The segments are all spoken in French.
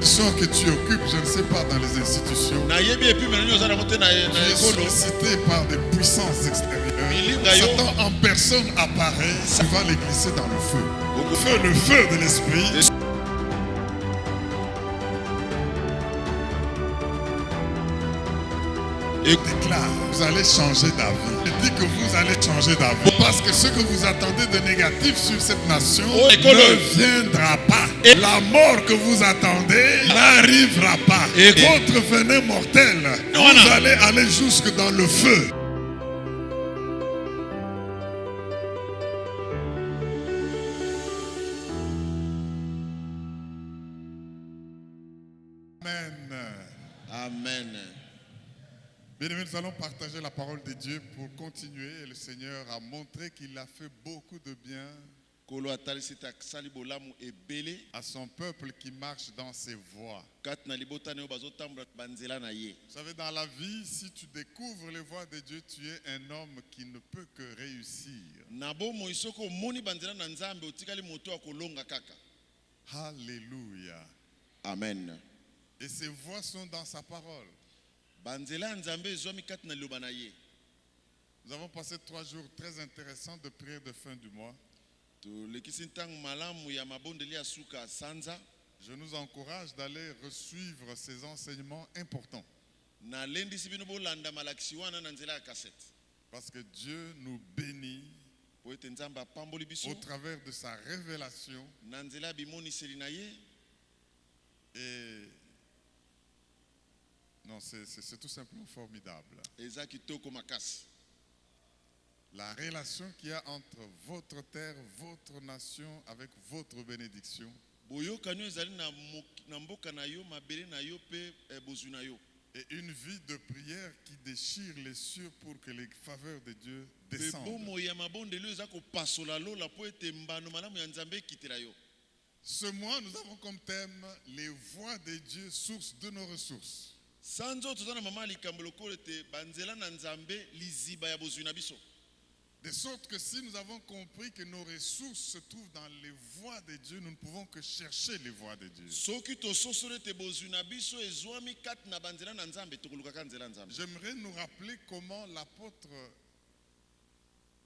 Soit que tu occupes, je ne sais pas, dans les institutions, tu es sollicité par des puissances extérieures. Satan en personne apparaît, tu vas les glisser dans le feu. Le feu de l'esprit. Et déclare, vous allez changer d'avis. Je dis que vous allez changer d'avis. Parce que ce que vous attendez de négatif sur cette nation ne viendra pas. Et la mort que vous attendez n'arrivera pas. Et votre venin mortel, vous allez aller jusque dans le feu. Amen. Amen. Bien-aimés, nous allons partager la parole de Dieu pour continuer. Et le Seigneur a montré qu'il a fait beaucoup de bien à son peuple qui marche dans ses voies. Vous savez, dans la vie, si tu découvres les voies de Dieu, tu es un homme qui ne peut que réussir. Alléluia. Amen. Et ces voies sont dans sa parole. Nous avons passé 3 jours très intéressants de prière de fin du mois. Je nous encourage d'aller suivre ces enseignements importants. Parce que Dieu nous bénit au travers de sa révélation. Et non, c'est tout simplement formidable. La relation qu'il y a entre votre terre, votre nation, avec votre bénédiction. Et une vie de prière qui déchire les cieux pour que les faveurs de Dieu descendent. Ce mois, nous avons comme thème les voies de Dieu, source de nos ressources. De sorte que si nous avons compris que nos ressources se trouvent dans les voies de Dieu, nous ne pouvons que chercher les voies de Dieu. J'aimerais nous rappeler comment l'apôtre,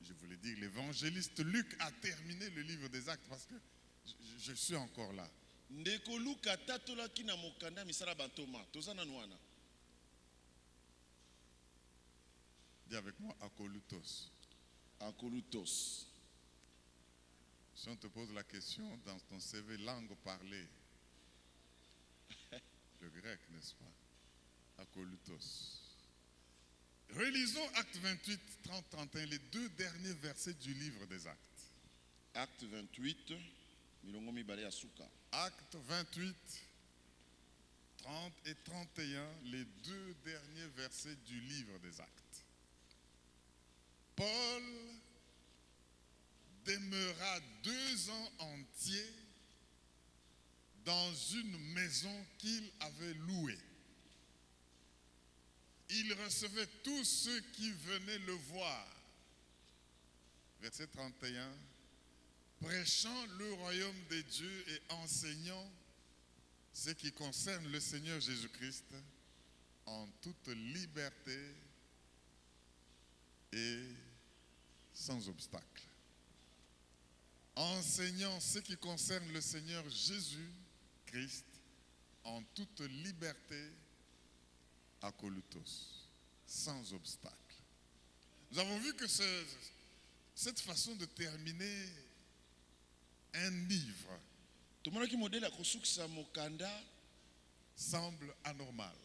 je voulais dire l'évangéliste Luc, a terminé le livre des Actes, parce que je suis encore là. Dis avec moi, akolutos. Akolutos. Si on te pose la question dans ton CV, langue parlée, le grec, n'est-ce pas? Akolutos. Relisons Actes 28, 30, 31, les 2 derniers versets du livre des Actes. Acte 28, Acte 28, 30 et 31, les 2 derniers versets du livre des Actes. Paul demeura 2 ans entiers dans une maison qu'il avait louée. Il recevait tous ceux qui venaient le voir. Verset 31. Prêchant le royaume de Dieu et enseignant ce qui concerne le Seigneur Jésus-Christ en toute liberté et sans obstacle. Enseignant ce qui concerne le Seigneur Jésus-Christ en toute liberté, akolutos, sans obstacle. Nous avons vu que cette façon de terminer un livre semble anormal.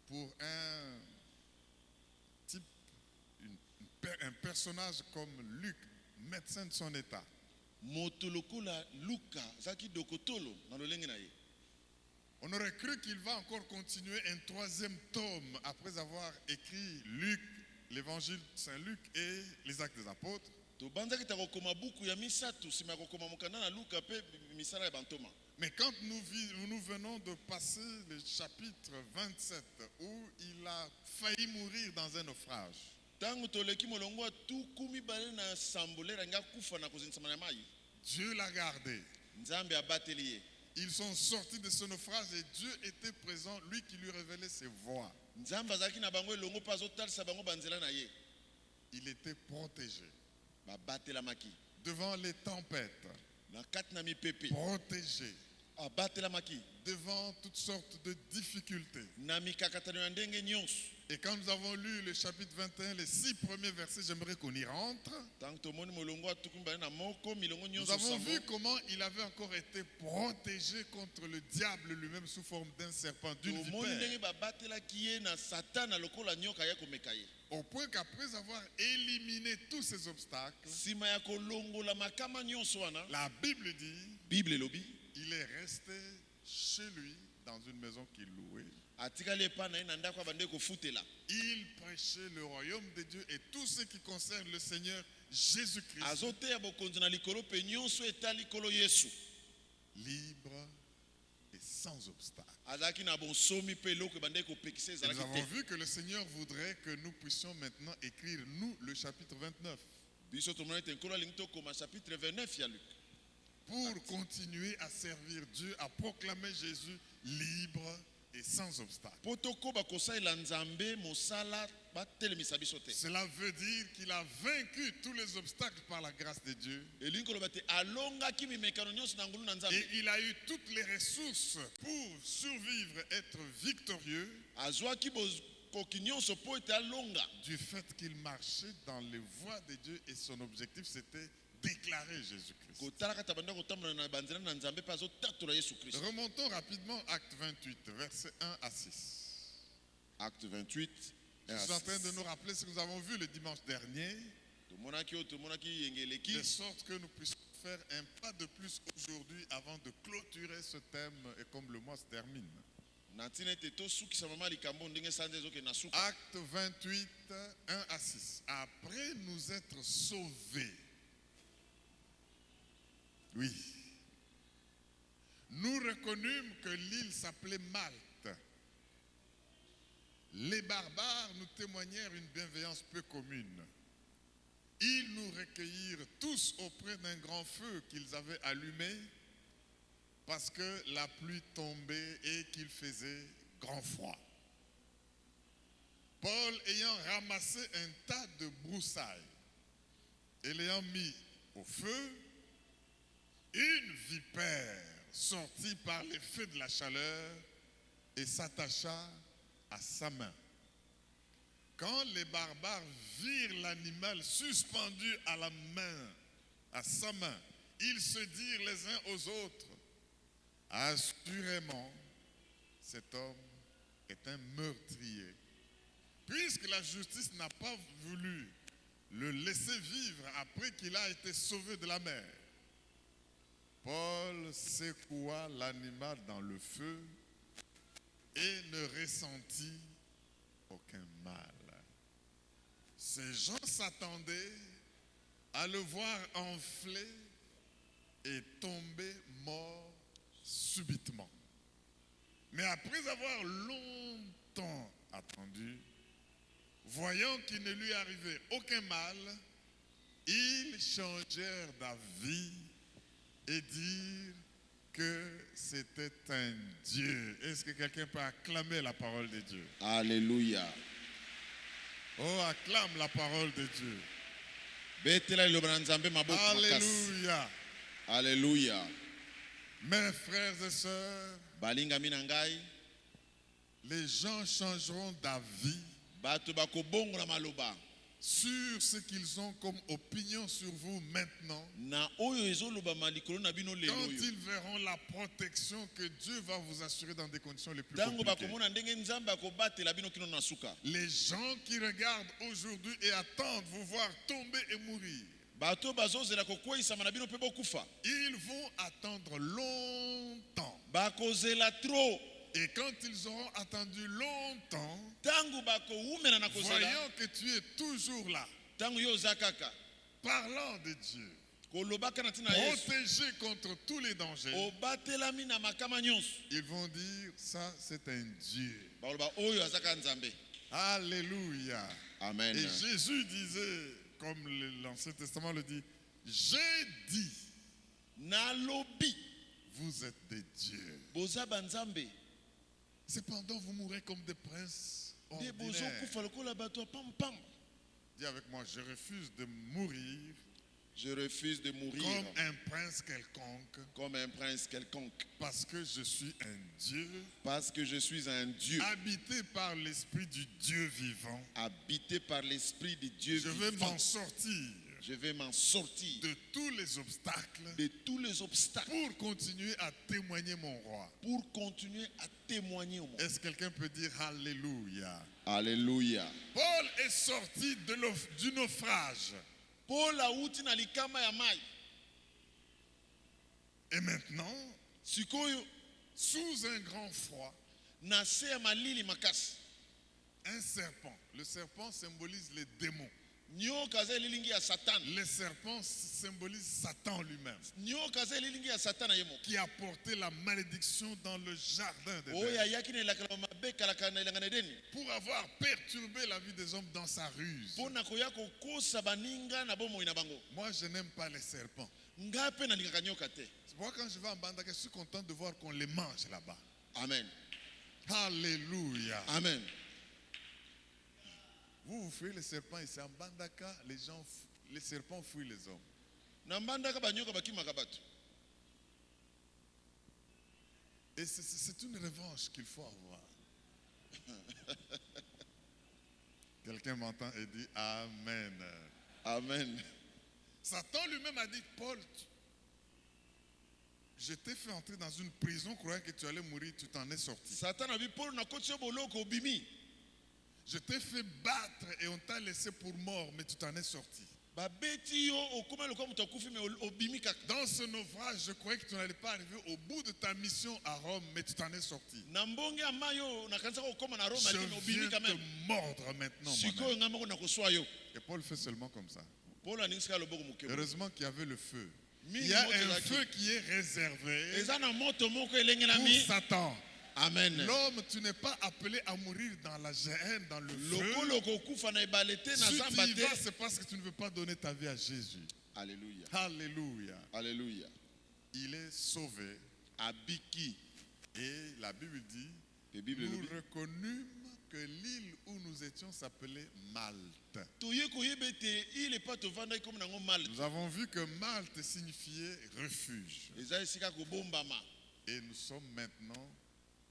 Pour un personnage comme Luc, médecin de son état, on aurait cru qu'il va encore continuer un 3e tome après avoir écrit Luc, l'évangile de Saint-Luc et les Actes des Apôtres. Mais quand nous venons de passer le chapitre 27 où il a failli mourir dans un naufrage, Dieu l'a gardé. Nzambe abateli ye. Ils sont sortis de ce naufrage et Dieu était présent, lui qui lui révélait ses voies. Nzambe azalaki na bango elongo mpo azotalisa bango banzela na ye. Il était protégé Babatelamaki. devant les tempêtes, Na kati na mipepe. protégé Abatelamaki. devant toutes sortes de difficultés. Na mikakatano ya ndenge nyonso. Et quand nous avons lu le chapitre 21, les 6 premiers versets, j'aimerais qu'on y rentre. Tant que tomoni molongo atukumba na moko milongo Nous nyonso avons sango. vu comment il avait encore été protégé contre le diable lui-même sous forme d'un serpent, d'une Tomoni vipère. ndenge babatelaki ye na Satan lokola nyoka ya komeka ye. Au point qu'après avoir éliminé tous ces obstacles, Sima ya kolongola makama nyonso wana. la Bible dit, Bible elobi. il est resté chez lui dans une maison qu'il louait. Atikali epa na ye na ndako abande kofutela. Il prêchait le royaume de Dieu et tout ce qui concerne le Seigneur Jésus-Christ, Azoteya bokonzi na likolo pe nyonso etali likolo Yesu. libre et sans obstacle. Azalaki na bonsomi pe eloko ebande kopekisa Et nous ezalaki avons te. vu que le Seigneur voudrait que nous puissions maintenant écrire, nous, le chapitre 29, Biso tomoni te nkolo alingi tokoma chapitre 29 ya Luc. pour continuer à servir Dieu, à proclamer Jésus libre et sans obstacle. Po tokoba kosalela Nzambe mosala batelemisa biso te. Cela veut dire qu'il a vaincu tous les obstacles par la grâce de Dieu. Elingi koloba te alongaki mimekano nyonso na ngulu na Nzambe. Et il a eu toutes les ressources pour survivre, être victorieux, Azwaki bokoki nyonso po ete alonga. du fait qu'il marchait dans les voies de Dieu et son objectif c'était déclarer Jésus-Christ. Kotala kata banda kotambola na banzela na Nzambe pe azotatola Yesu Kristo. Remontons rapidement Acte 28, versets 1 à 6. Acte 28. Je suis en train de nous rappeler ce que nous avons vu le dimanche dernier, Tomonaki yengeleki. de sorte que nous puissions faire un pas de plus aujourd'hui avant de clôturer ce thème et comme le mois se termine. Natina ete tosukisa mama likambo ndenge sanze ezoke na suka. Acte 28, 1 à 6. Après nous être sauvés, oui, nous reconnûmes que l'île s'appelait Malte. Les barbares nous témoignèrent une bienveillance peu commune. Ils nous recueillirent tous auprès d'un grand feu qu'ils avaient allumé parce que la pluie tombait et qu'il faisait grand froid. Paul ayant ramassé un tas de broussailles et l'ayant mis au feu, une vipère sortit par l'effet de la chaleur et s'attacha à sa main. Quand les barbares virent l'animal suspendu à la main, à sa main, ils se dirent les uns aux autres, assurément, cet homme est un meurtrier. Puisque la justice n'a pas voulu le laisser vivre après qu'il a été sauvé de la mer, Paul secoua l'animal dans le feu et ne ressentit aucun mal. Ces gens s'attendaient à le voir enfler et tomber mort subitement. Mais après avoir longtemps attendu, voyant qu'il ne lui arrivait aucun mal, ils changèrent d'avis et dirent que c'était un Dieu. Est-ce que quelqu'un peut acclamer la parole de Dieu? Alléluia. Oh, acclame la parole de Dieu. Betela liloba na Nzambe maboko makasi. Alléluia. Alléluia. Mes frères et sœurs, Balingami na ngai, les gens changeront d'avis bato bakobongola maloba sur ce qu'ils ont comme opinion sur vous maintenant, na oyo ezolobama likolo na bino lelo quand oyo. ils verront la protection que Dieu va vous assurer dans des conditions les plus Tango compliquées. bakomona ndenge Nzambe akobatela bino kino na suka. Les gens qui regardent aujourd'hui et attendent vous voir tomber et mourir, Bato bazozela kokweyisama na bino pe bokufa. ils vont attendre longtemps. Bakozela trop. Et quand ils auront attendu longtemps, Tango bakoumena na kozela. voyant que tu es toujours là, Tango yo zakaka. parlant de Dieu, Kolobaka na tina Yesu. protégé contre tous les dangers, Obatelami na makama nyonso. ils vont dire, ça c'est un Dieu. Baloba oyo azaka Nzambe. Alléluia. Amen. Et Jésus disait, comme l'Ancien Testament le dit, j'ai dit Nalobi. Vous êtes des dieux. Boza banzambe. Cependant, vous mourrez comme des princes De bozo ordinaires. kufa lokola bato pam pam. Dis avec moi, je refuse de mourir Je refuse de mourir comme un prince quelconque, comme un prince quelconque. parce que je suis un Dieu Parce que je suis un Dieu habité par l'esprit du Dieu vivant. habité par l'esprit de Dieu Je vais vivant. m'en sortir Je vais m'en sortir de tous les obstacles de tous les obstacles pour continuer à témoigner mon roi. pour continuer à témoigner au monde. Est-ce que quelqu'un peut dire Alléluia? Alléluia. Paul est sorti du naufrage. Paul auti na likama ya mai. Et maintenant, Sikoyo sous un grand froid, na se ya malili makasi. un serpent. Le serpent symbolise les démons. Nyoka za elilingi ya Satan. Les serpents symbolisent Satan lui-même, Nyoka za elilingi ya Satan na yemo. qui a porté la malédiction dans le jardin Oya d'Éden yaki na ilakala mabeka la kana ilangana edeni. pour avoir perturbé la vie des hommes dans sa ruse. Pona koya kokosa baninga na bomoi na bango. Moi, je n'aime pas les serpents. Ngape na lingaka nyoka te. C'est pourquoi quand je vais en Bandaka, je suis content de voir qu'on les mange là-bas. Amen. Alléluia. Amen. Vous fouillez les serpents ici en Bandaka, les serpents fouillent les hommes. Na mbandaka banyoka bakimaka bato. Et c'est une revanche qu'il faut avoir. Quelqu'un m'entend et dit Amen. Amen. Satan lui-même a dit, Paul, je t'ai fait entrer dans une prison croyant que tu allais mourir, tu t'en es sorti. Satan a vu Paul na kotso boloko obimi. Je t'ai fait battre et on t'a laissé pour mort, mais tu t'en es sorti. Babeti yo okoma lokwa muto akufi me obimi kaka. Dans ce naufrage, je croyais que tu n'allais pas arriver au bout de ta mission à Rome, mais tu t'en es sorti. Na mbonge amayo na kanisa okoma na Rome Je mais obimi viens quand te même. mordre maintenant. Sikoyo moi-même. ngama na koswa yo. Et Paul fait seulement comme ça. Paul aningisika loboko mukebo. Heureusement qu'il y avait le feu. Mingi Il y a moto un ezalaki. feu qui est réservé Eza na moto moko elengela pour mi. Satan. Amen. L'homme, tu n'es pas appelé à mourir dans la géhenne, dans le feu. Lokolo kokufa na ebalete na Si zamba tu y vas, te. c'est parce que tu ne veux pas donner ta vie à Jésus. Alléluia. Alléluia. Alléluia. Il est sauvé. Abiki. Et la Bible dit, La Bible nous le dit. reconnûmes que l'île où nous étions s'appelait Malte. Toye koyebete il est pas tovanda comme nango mal. Nous avons vu que Malte signifiait refuge. Eza esika kobombama. Et nous sommes maintenant,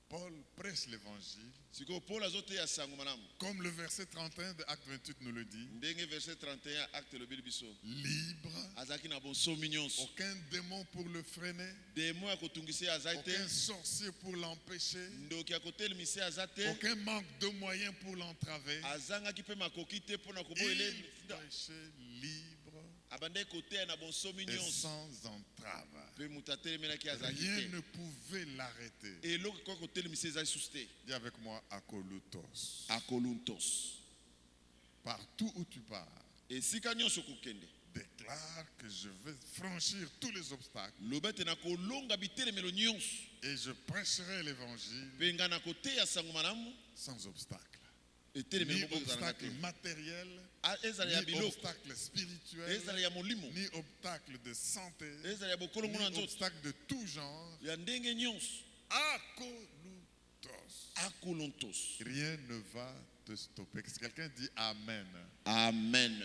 Paul prêche l'évangile, Siko Paul azote ya sango malamu. comme le verset 31 de Acte 28 nous le dit, Ndenge verset 31 acte le biso. libre, Azaki na bonsomi nyonso. aucun démon pour le freiner, Demo ya kotungisa azate. aucun sorcier pour l'empêcher, Ndoki ya kotelemisa azate. aucun manque de moyens pour l'entraver. Azangaki pe makoki te pona Il koboele. prêchait libre Abande kote na bonsomi et nyonso. sans entrave. Pe mutatelemaki azaki Rien te. ne pouvait l'arrêter. Eloko kwa kotelemisa eza suste. Dis avec moi, Akolutos. Akoluntos. Partout où tu pars, Esika nyonso kokende. déclare que je vais franchir tous les obstacles Lobete na kolonga bitelemelo nyonso. et je prêcherai l'évangile Pe nga na kote ya sango malamu. sans obstacle. Ni Etelemelo moko ezalaka obstacle te. matériel, Ezala ya ni biloko. obstacle spirituel, Ezala ya molimo. ni obstacle de santé, Ezala ya bokolongo na ni nzoto. obstacle de tout genre. Ya ndenge nyonso. Akolutos. Akolontos. Rien ne va te stopper. Que quelqu'un dit Amen. Amen.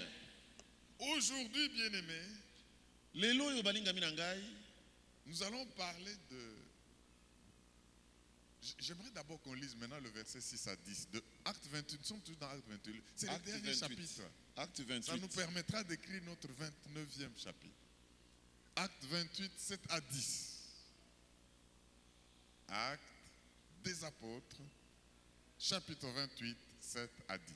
Aujourd'hui, bien-aimés, Lelo yo balingami na ngai. nous allons parler de... J'aimerais d'abord qu'on lise maintenant le verset 6 à 10 de Acte 28. Nous sommes tous dans Acte 28. C'est le Acte dernier 28. chapitre. Acte Ça nous 28. permettra d'écrire notre 29e chapitre. Acte 28, 7 à 10. Acte des apôtres, chapitre 28, 7 à 10.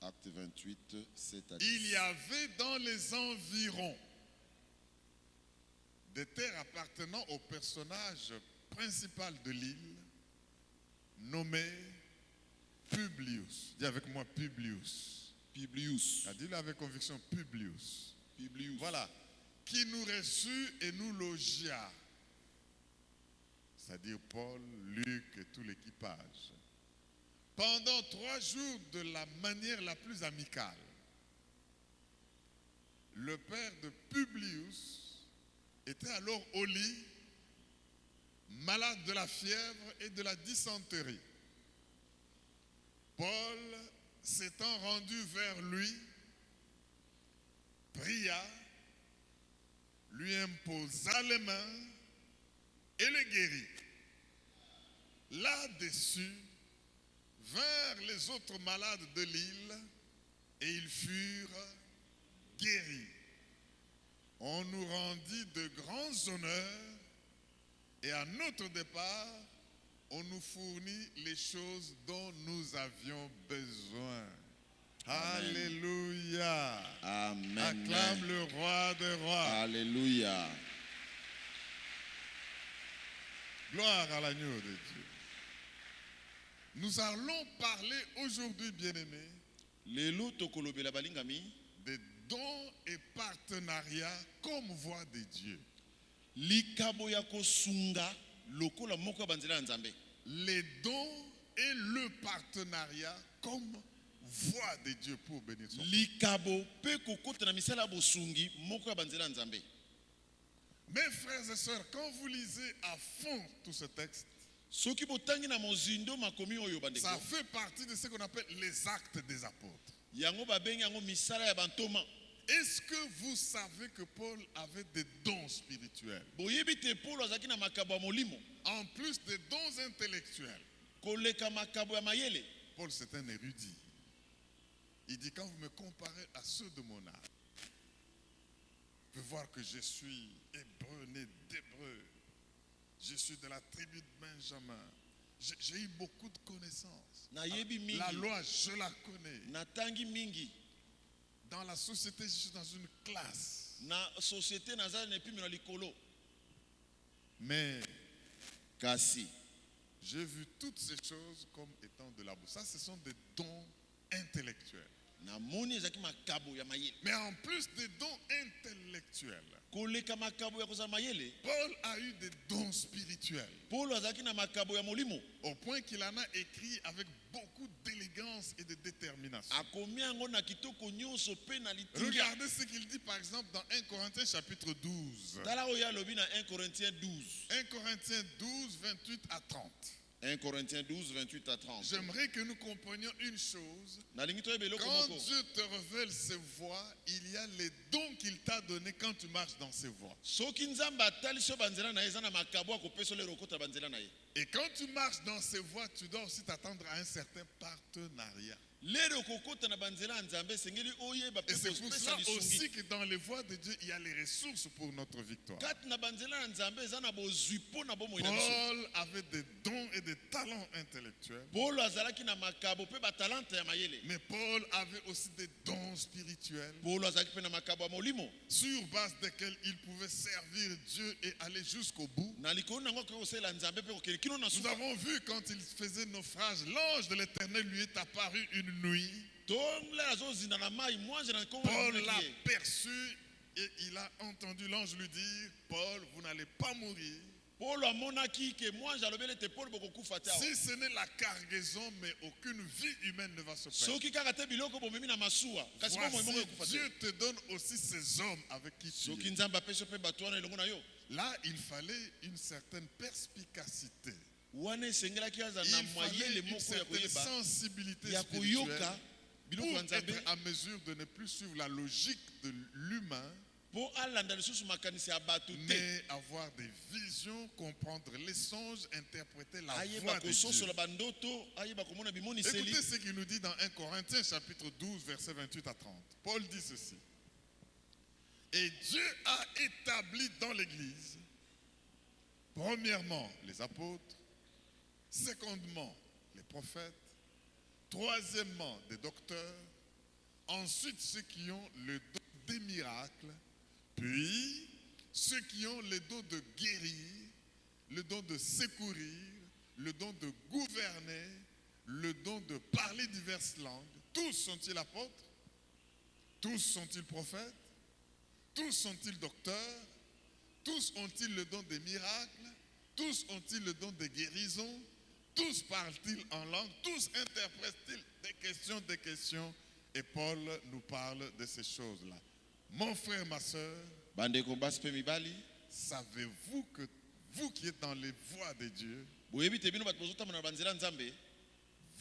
Acte 28, 7 à 10. Il y avait dans les environs des terres appartenant au personnage principal de l'île, nommé Publius. Dis avec moi Publius. Publius. Ah, dis-le avec conviction, Publius. Publius. Voilà. Qui nous reçut et nous logia. C'est-à-dire Paul, Luc et tout l'équipage. Pendant 3 jours de la manière la plus amicale. Le père de Publius était était alors au lit, malade de la fièvre et de la dysenterie. Paul, s'étant rendu vers lui, pria, lui imposa les mains et le guérit. Là-dessus, vinrent les autres malades de l'île et ils furent guéris. On nous rendit de grands honneurs et à notre départ, on nous fournit les choses dont nous avions besoin. Amen. Alléluia. Amen. Acclame le roi des rois. Alléluia. Gloire à l'agneau de Dieu. Nous allons parler aujourd'hui, bien-aimés, Lelo tokolobela balingami des dons et partenariats comme voix de Dieu. likabo ya kosunga lokola moko banzela ya Nzambe. Les dons et le partenariat comme voix de Dieu pour bénir son peuple. Likabo pe kokota na misala bosungi moko ya banzela ya Nzambe. Mes frères et sœurs, quand vous lisez à fond tout ce texte, Soki botangi na mozindo makomi oyo bandeko. ça fait partie de ce qu'on appelle les actes des apôtres. Yango babengi yango misala ya bantoma. Est-ce que vous savez que Paul avait des dons spirituels? Boyebi te Paulo azaki na makabo ya molimo. En plus des dons intellectuels. Koleka makabo ya mayele. Paul, c'est un érudit. Il dit, quand vous me comparez à ceux de mon âge, vous pouvez voir que je suis hébreu, né d'hébreu. Je suis de la tribu de Benjamin. J'ai eu beaucoup de connaissances. Nayebi mingi. La loi, je la connais. Natangi mingi. Dans la société, je suis dans une classe. Na société nazali na epimi na likolo. Mais Kasi j'ai vu toutes ces choses comme étant de la boue. Ça, ce sont des dons intellectuels. na moni ezaki makabo ya mayele. Mais en plus des dons intellectuels, Koleka makabo ya kozala mayele. Paul a eu des dons spirituels. Paulo azaki na makabo ya molimo. Au point qu'il en a écrit avec beaucoup d'élégance et de détermination. Akomi yango na kitoko nyonso pe na litinga. Regardez ce qu'il dit par exemple dans 1 Corinthiens chapitre 12. Tala oyo alobi na 1 Corinthiens 12. 1 Corinthiens 12, 28 à 30. 1 Corinthiens 12, 28 à 30. J'aimerais que nous comprenions une chose. Nalingi toyeba eloko Quand moko. Dieu te révèle ses voies, il y a les dons qu'il t'a donnés quand tu marches dans ses voies. Soki nzambe atali so banzela na ye eza na makabo akopesa lero okota banzela na ye. Et quand tu marches dans ses voies, tu dois aussi t'attendre à un certain partenariat. Lero okokota na banzela ya Nzambe sengeli oyeba pe Et c'est pour kopesa cela lisungi. aussi que dans les voies de Dieu, il y a les ressources pour notre victoire. Kati na banzela ya Nzambe eza na bozwi po na bomoi na biso. Paul avait des dons et des talents intellectuels. Paulo azalaki na makabo pe batalante ya mayele. Mais Paul avait aussi des dons spirituels Paulo azalaki pe na makabo ya molimo. sur base desquels il pouvait servir Dieu et aller jusqu'au bout. Na likolo nango ko kosela Nzambe pe kokende kino na Nous suka. avons vu quand il faisait naufrage, l'ange de l'Éternel lui est apparu une nuit. Tomla azozinda na mai mwanje na kongo. Paul l'a perçu et il a entendu l'ange lui dire, Paul, vous n'allez pas mourir. Paulo amonaki ke mwanje alobeli te Paulo bokokufa te awa. Si ce n'est la cargaison, mais aucune vie humaine ne va se perdre. Soki kaka te biloko bomemi na masuwa. Kasi bomoi moko Voici, ekufa te. Dieu te donne aussi ces hommes avec qui tu Soki es. Nzambe apesi pe bato wana elongo na yo. Là, il fallait une certaine perspicacité. Wana esengelaki aza Il na fallait moyele une moko ya certaine koyeba sensibilité ya spirituelle koyoka biloko pour ya Nzambe être à mesure de ne plus suivre la logique de l'humain, po alanda lisusu makanisi ya bato te. mais avoir des visions, comprendre les songes, interpréter la Ayeba voix de Dieu. kososola bandoto, ayeba komona bimoniseli. Écoutez ce qu'il nous dit dans 1 Corinthiens chapitre 12 versets 28 à 30. Paul dit ceci. Et Dieu a établi dans l'Église, premièrement les apôtres, secondement les prophètes, troisièmement des docteurs, ensuite ceux qui ont le don des miracles, puis ceux qui ont le don de guérir, le don de secourir, le don de gouverner, le don de parler diverses langues. Tous sont-ils apôtres? Tous sont-ils prophètes? Tous sont-ils docteurs? Tous ont-ils le don des miracles? Tous ont-ils le don des guérisons? Tous parlent-ils en langue? Tous interprètent-ils des questions? Et Paul nous parle de ces choses-là. Mon frère, ma soeur, Bandeko basi pe mibali, savez-vous que vous qui êtes dans les voies de Dieu, boyebi te bino bato bozotambona na banzela nzambe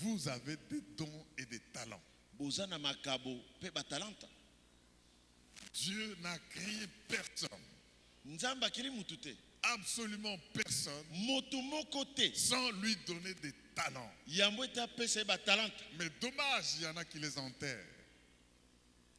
vous avez des dons et des talents. boza na makabo pe batalanta. Dieu n'a créé personne, Nzambe akili mutu te, absolument personne, moto moko te sans lui donner des talents. yambo ete apesa ye batalanta. Mais dommage, il y en a qui les enterrent.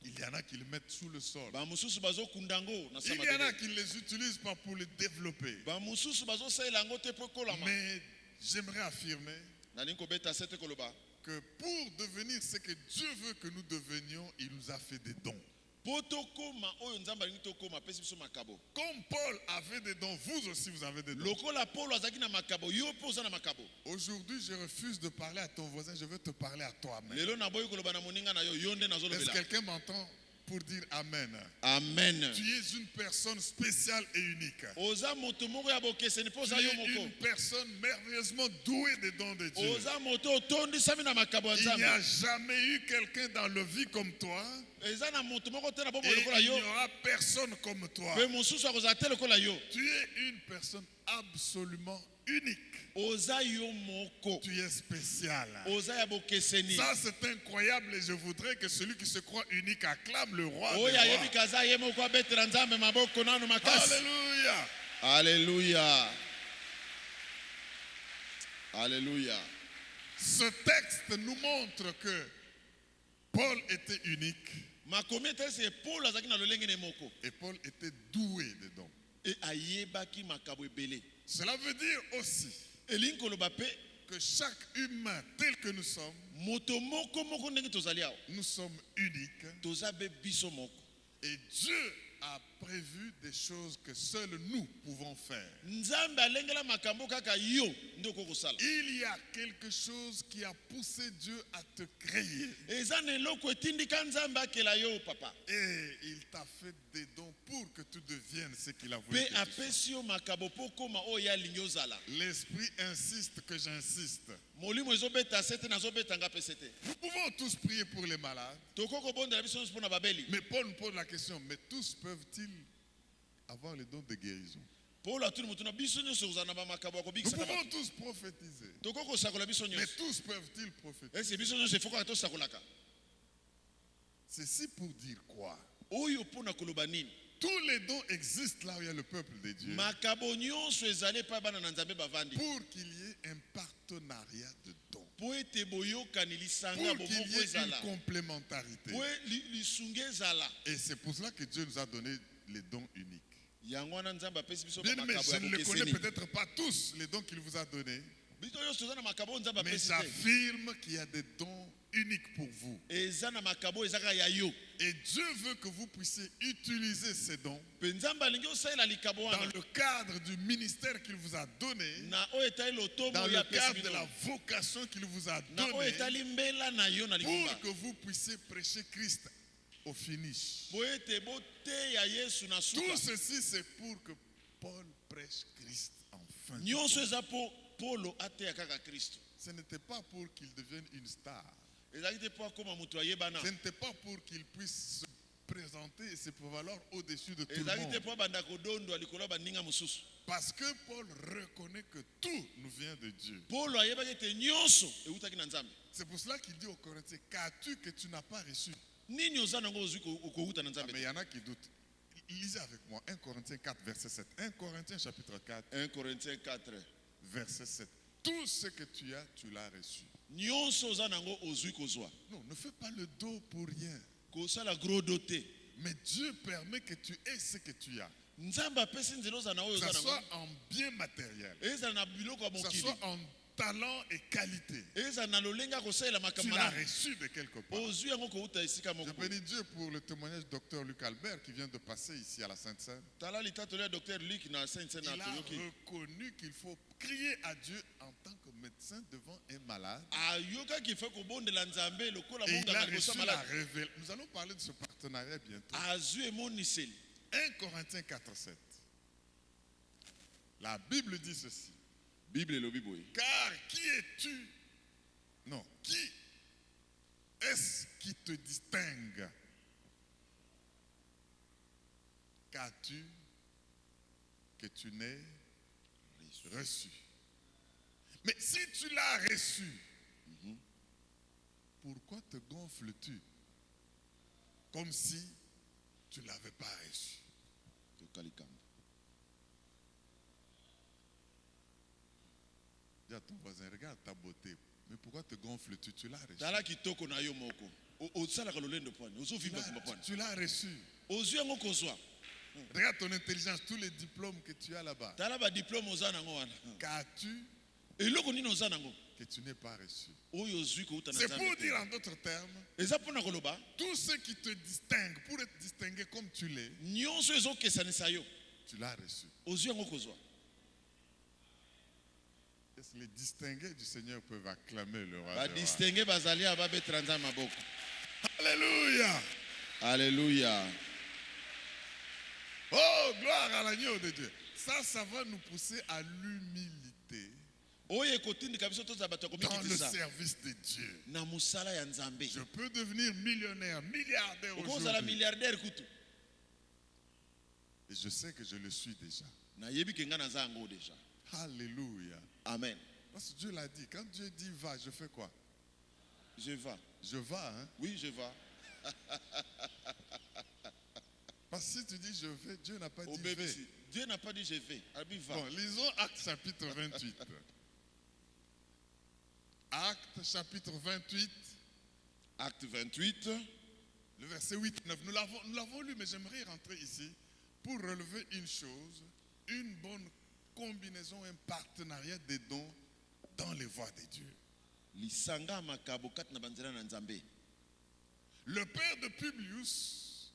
Il y en a qui les mettent sous le sol. Bamosusu bazokunda ngo na Il y en a qui ne les utilisent pas pour les développer. bamosusu bazosalela yango te po ekolama. Mais j'aimerais affirmer Nalingi kobeta sete koloba que pour devenir ce que Dieu veut que nous devenions, il nous a fait des dons. po tokoma oyo nzambe alingi tokoma apesi biso makabo. Comme Paul avait des dons, vous aussi vous avez des dons. Lokola Paulo azalaki na makabo, yo mpe oza na makabo. Aujourd'hui, je refuse de parler à ton voisin, je veux te parler à toi-même. Lelo naboyi koloba na moninga na yo, yo nde Est-ce que nazolobela. quelqu'un m'entend pour dire Amen? Amen. Tu es une personne spéciale et unique. Oza moto moko ya bokeseni mpo Tu oza yo es moko. une personne merveilleusement douée des dons de Dieu. Oza moto otondisami na makabo ya Il n'y a nzambe. jamais eu quelqu'un dans le vie comme toi. Eza na moto moko te na bomoi Et lokola il yo. n'y aura personne comme toi. Pe mosusu akozala te lokola yo. Tu es une personne absolument unique. Oza yo moko. Tu es spécial. Oza ya bokeseni. Ça, c'est incroyable et je voudrais que celui qui se croit unique acclame le roi des Oyo ayebi rois. kaza ye moko abetela nzambe maboko nanu makasi. Alléluia. Alléluia. Alléluia. Ce texte nous montre que Paul était unique Makomi ete ese Paul azalaki na lolenge ne moko. et Paul était doué de dons. E ayebaki makabo ebele. Cela veut dire aussi Elingi koloba pe que chaque humain tel que nous sommes, moto moko moko ndenge tozali awa. nous sommes uniques Toza be biso moko. et Dieu a prévu des choses que seuls nous pouvons faire. Nzambe alengela makambo kaka yo nde okokosala. Il y a quelque chose qui a poussé Dieu à te créer Eza na eloko etindika nzambe akela yo papa. et il t'a fait des dons pour que tu deviennes ce qu'il a voulu Pe que tu sois. apesi yo makabo po koma oyo alingi ozala. L'esprit insiste que j'insiste. Molimo ezobeta sete nazobeta nga pe sete. Nous pouvons tous prier pour les malades, Tokoko bondela biso nyonso mpo na babeli. mais Paul nous pose la question, mais tous peuvent-ils avoir les dons de guérison? Paulo atuni mutu na biso nyonso kozala na bamakabo ya Nous kobikisa pouvons bato. tous prophétiser, Tokoko sakola biso mais nyonso. tous peuvent-ils prophétiser? Ese biso nyonso efokaka tosakolaka. Ceci pour dire quoi? Oyo mpo na koloba nini? Tous les dons existent là où il y a le peuple de Dieu Makabo nyonso ezali epai bana na nzambe bavandi. pour qu'il y ait un partenariat de dons, Po ete boyokani lisanga pour qu'il bomoko y ait une ezala. complémentarité. Po lisunge ezala. Et c'est pour cela que Dieu nous a donné les dons uniques. Yango wana nzambe apesi biso Bien aimé, makabo je ya ne les connais bokeseni. peut-être pas tous, les dons qu'il vous a donnés, Biso nyonso toza na makabo oyo nzambe mais apesi te. j'affirme qu'il y a des dons uniques pour vous. Eza na makabo ezaka ya yo. Et Dieu veut que vous puissiez utiliser ces dons Pe nzambe alingi osalela likabo dans wana. le cadre du ministère qu'il vous a donné, Na oyo etali lotomo dans oyo le apesi cadre de bino. la vocation qu'il vous a Na oyo donnée, etali mbela na yo na lingomba. pour que vous puissiez prêcher Christ au finish. Po ete boteya Yesu na suka. Tout ceci, c'est pour que Paul prêche Christ en fin de Nyonso compte. eza po Paulo ateya kaka Kristo. Ce n'était pas pour qu'il devienne une star. Ezalaki te po akoma moto ayebana. Ce n'était pas pour qu'il puisse se présenter et se prévaloir au-dessus de tout le Ezalaki te monde. po abanda kodondwa likolo ya baninga mosusu. Parce que Paul reconnaît que tout nous vient de Dieu. Paulo ayebaki ete nyonso eutaki na nzambe. C'est pour cela qu'il dit aux Corinthiens, qu'as-tu que tu n'as pas reçu? Nini oza nango ozwi kouta na Ah, nzambe mais il te? y en a qui doutent. Lisez avec moi 1 Corinthiens 4, verset 7. 1 Corinthiens chapitre 4, 1 Corinthiens 4. verset 7. Tout ce que tu as, tu l'as reçu. Nyonso oza nango ozwi kozwa. Non, ne fais pas le dos pour rien. Kosala gros doté. Mais Dieu permet que tu aies ce que tu as. Nzambe apesi nzela oza na oyo Que oza ce nango. soit en bien matériel, Ezala na biloko ya que ce mokili. soit en talent et qualité. Ezala na lolenge ya kosalela Tu makambo l'as malamu. reçu de quelque part. Ozwi yango kouta esika Je moko. bénis Dieu pour le témoignage du docteur Luc Albert qui vient de passer ici à la Sainte-Seine. Tala litatolo ya Dr Luc na Sainte-Seine na Il a toyoki. reconnu qu'il faut crier à Dieu en tant que médecin devant un malade. Ayokaki fe kobondela nzambe lokola Et il a monganga reçu liboso la malade. révélation. Nous allons parler de ce partenariat bientôt. Azwi emoniseli. 1 Corinthiens 4, 7. La Bible dit ceci. Bible elobi boye. Car qui es-tu? Non, qui est-ce qui te distingue? Qu'as-tu que tu n'aies reçu. Mais si tu l'as reçu, pourquoi te gonfles-tu comme si tu ne l'avais pas reçu? Dis à ton voisin, regarde ta beauté. Mais pourquoi te gonfles-tu? Tu l'as reçu. Tu l'as reçu. Regarde ton intelligence, tous les diplômes que tu as là-bas. Qu'as-tu que tu n'es pas reçu? C'est pour dire en d'autres termes, tout ce qui te distingue, pour être distingué comme tu l'es, tu l'as reçu. Est-ce que les distingués du Seigneur peuvent acclamer le roi des rois? Alléluia. Alléluia. Oh, gloire à l'agneau de Dieu. Ça va nous pousser à l'humilité dans le service de Dieu. Je peux devenir millionnaire, milliardaire aujourd'hui. Et je sais que je le suis déjà. Alléluia. Amen. Parce que Dieu l'a dit. Quand Dieu dit va, je fais quoi? Je vais. Je vais, hein? Oui, je vais. Parce que si tu dis je vais, Dieu n'a pas dit vais. Dieu n'a pas dit je vais. Bon, lisons Actes chapitre 28. Actes chapitre 28. Acte 28. Le verset 8, 9. Nous l'avons lu, mais j'aimerais rentrer ici pour relever une chose, une bonne combinaison, un partenariat des dons dans les voies de Dieu. Le père de Publius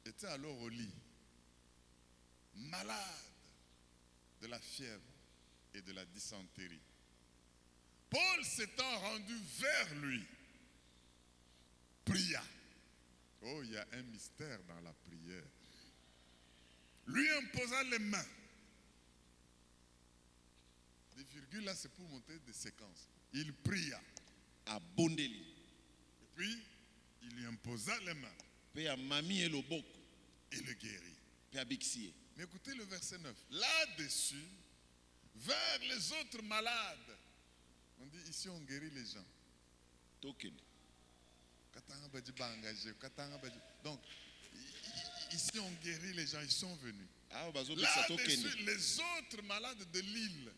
était alors au lit, malade de la fièvre et de la dysenterie. Paul s'étant rendu vers lui, pria. Oh, il y a un mystère dans la prière. Lui imposa les mains. Des virgules là, c'est pour monter des séquences. Il pria. À Bondeli. Et puis, il lui imposa les mains. Et le guérit. Mais Mais écoutez le verset 9. Là-dessus, vers les autres malades. On dit ici on guérit les gens. Token. Donc, ici on guérit les gens, ils sont venus. Là-dessus, les autres malades de l'île.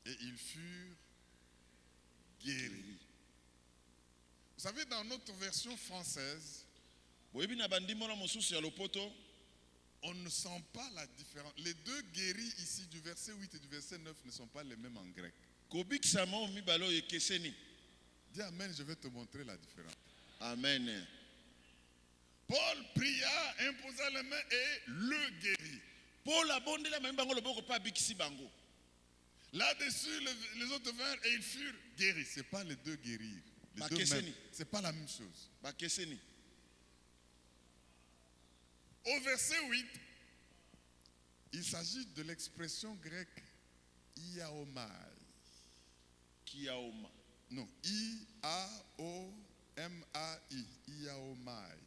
Et ils furent guéris. Vous savez, dans notre version française, on ne sent pas la différence. Les deux guéris ici du verset 8 et du verset 9 ne sont pas les mêmes en grec. Dis amen, je vais te montrer la différence. Amen. Paul pria, imposa les mains et le guérit. Paul abondait la main pas bixi bango. Là-dessus, les autres vinrent et ils furent guéris. Ce n'est pas les deux guérir. Les deux mêmes. Ce n'est pas la même chose. Au verset 8, il s'agit de l'expression grecque iaomai. Kiaoma. Non, I-A-O-M-A-I. Iaomai.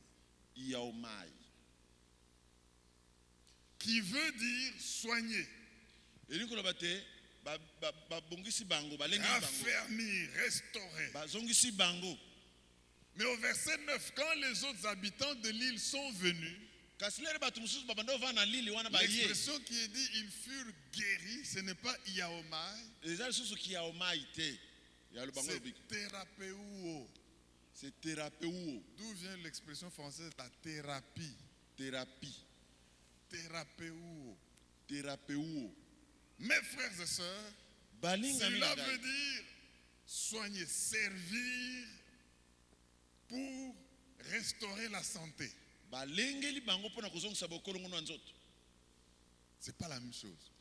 Iaomai. Qui veut dire soigner. Raffermir, restaurer. Mais au verset 9, quand les autres habitants de l'île sont venus, l'expression qui est dit ils furent guéris, ce n'est pas iaomai, c'est thérapeouo. C'est thérapeouo. D'où vient l'expression française la thérapie? Thérapie. Thérapeouo. Thérapeouo. Mes frères et sœurs, cela veut dire soigner, servir pour restaurer la santé. C'est pas la même chose.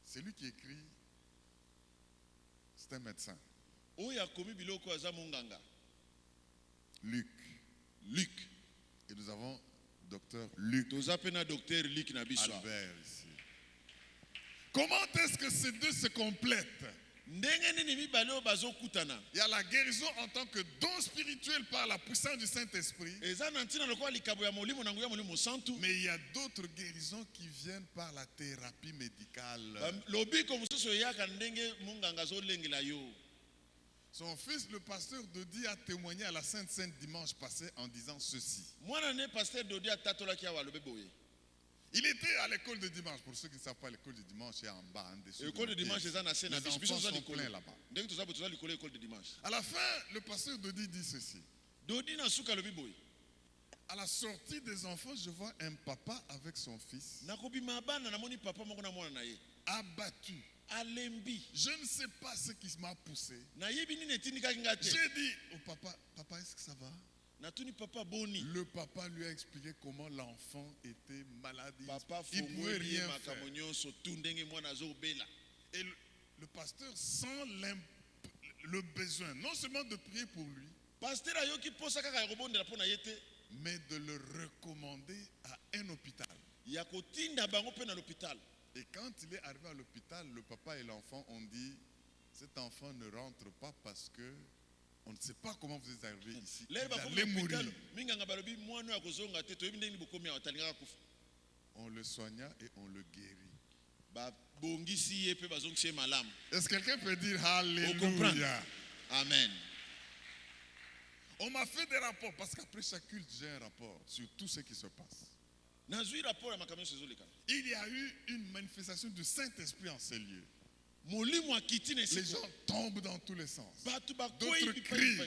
C'est lui qui écrit, c'est un médecin. Luc. Et nous avons docteur Luc Albert ici. Comment est-ce que ces deux se complètent? Il y a la guérison en tant que don spirituel par la puissance du Saint-Esprit. Mais il y a d'autres guérisons qui viennent par la thérapie médicale. Son fils, le pasteur Dodi, a témoigné à la Sainte Seine dimanche passé en disant ceci. Il était à l'école de dimanche. Pour ceux qui ne savent pas, l'école de dimanche est en bas, en dessous. L'école de dimanche, les enfants sont pleins là-bas. À la fin, le pasteur Dodi dit ceci. À la sortie des enfants, je vois un papa avec son fils abattu. Je ne sais pas ce qui m'a poussé. J'ai dit au papa, papa, est-ce que ça va? Le papa lui a expliqué comment l'enfant était malade. Il ne pouvait rien faire. Et le pasteur sent le besoin, non seulement de prier pour lui, mais de le recommander à un hôpital. Et quand il est arrivé à l'hôpital, le papa et l'enfant ont dit, cet enfant ne rentre pas parce que on ne sait pas comment vous êtes arrivé ici. Il allait mourir. On le soigna et on le guérit. Est-ce que quelqu'un peut dire Alléluia? Amen. On m'a fait des rapports parce qu'après chaque culte, j'ai un rapport sur tout ce qui se passe. Il y a eu une manifestation du Saint-Esprit en ces lieux. Les gens tombent dans tous les sens. D'autres crient.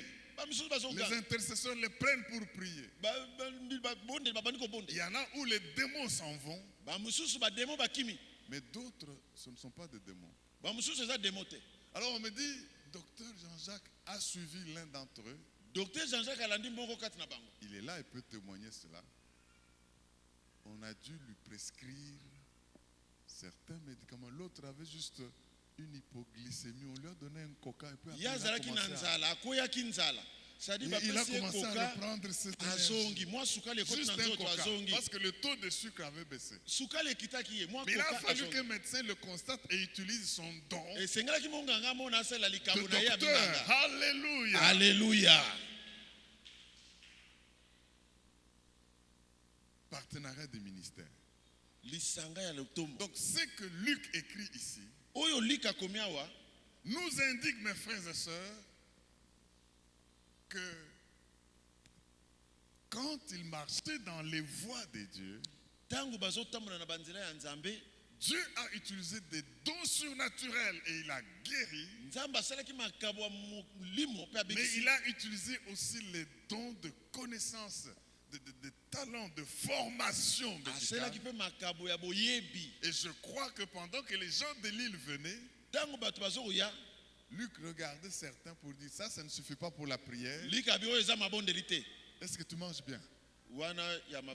Les intercesseurs les prennent pour prier. Il y en a où les démons s'en vont. Mais d'autres, ce ne sont pas des démons. Alors on me dit, docteur Jean-Jacques a suivi l'un d'entre eux. Il est là, il peut témoigner cela. On a dû lui prescrire certains médicaments. L'autre avait juste une hypoglycémie. On lui a donné un coca et puis après, il a commencé à reprendre cette énergie. Juste un coca, parce que le taux de sucre avait baissé. Mais il a fallu qu'un médecin le constate et utilise son don de docteur. Alléluia. Alléluia. Partenariat des ministères. Donc ce que Luc écrit ici nous indique, mes frères et sœurs, que quand il marchait dans les voies de Dieu, Dieu a utilisé des dons surnaturels et il a guéri. Mais il a utilisé aussi les dons de connaissance, de talents, de formation médicale. Et je crois que pendant que les gens de l'île venaient, Luc regardait certains pour dire, ça ne suffit pas pour la prière. Est-ce que tu manges bien? Bon,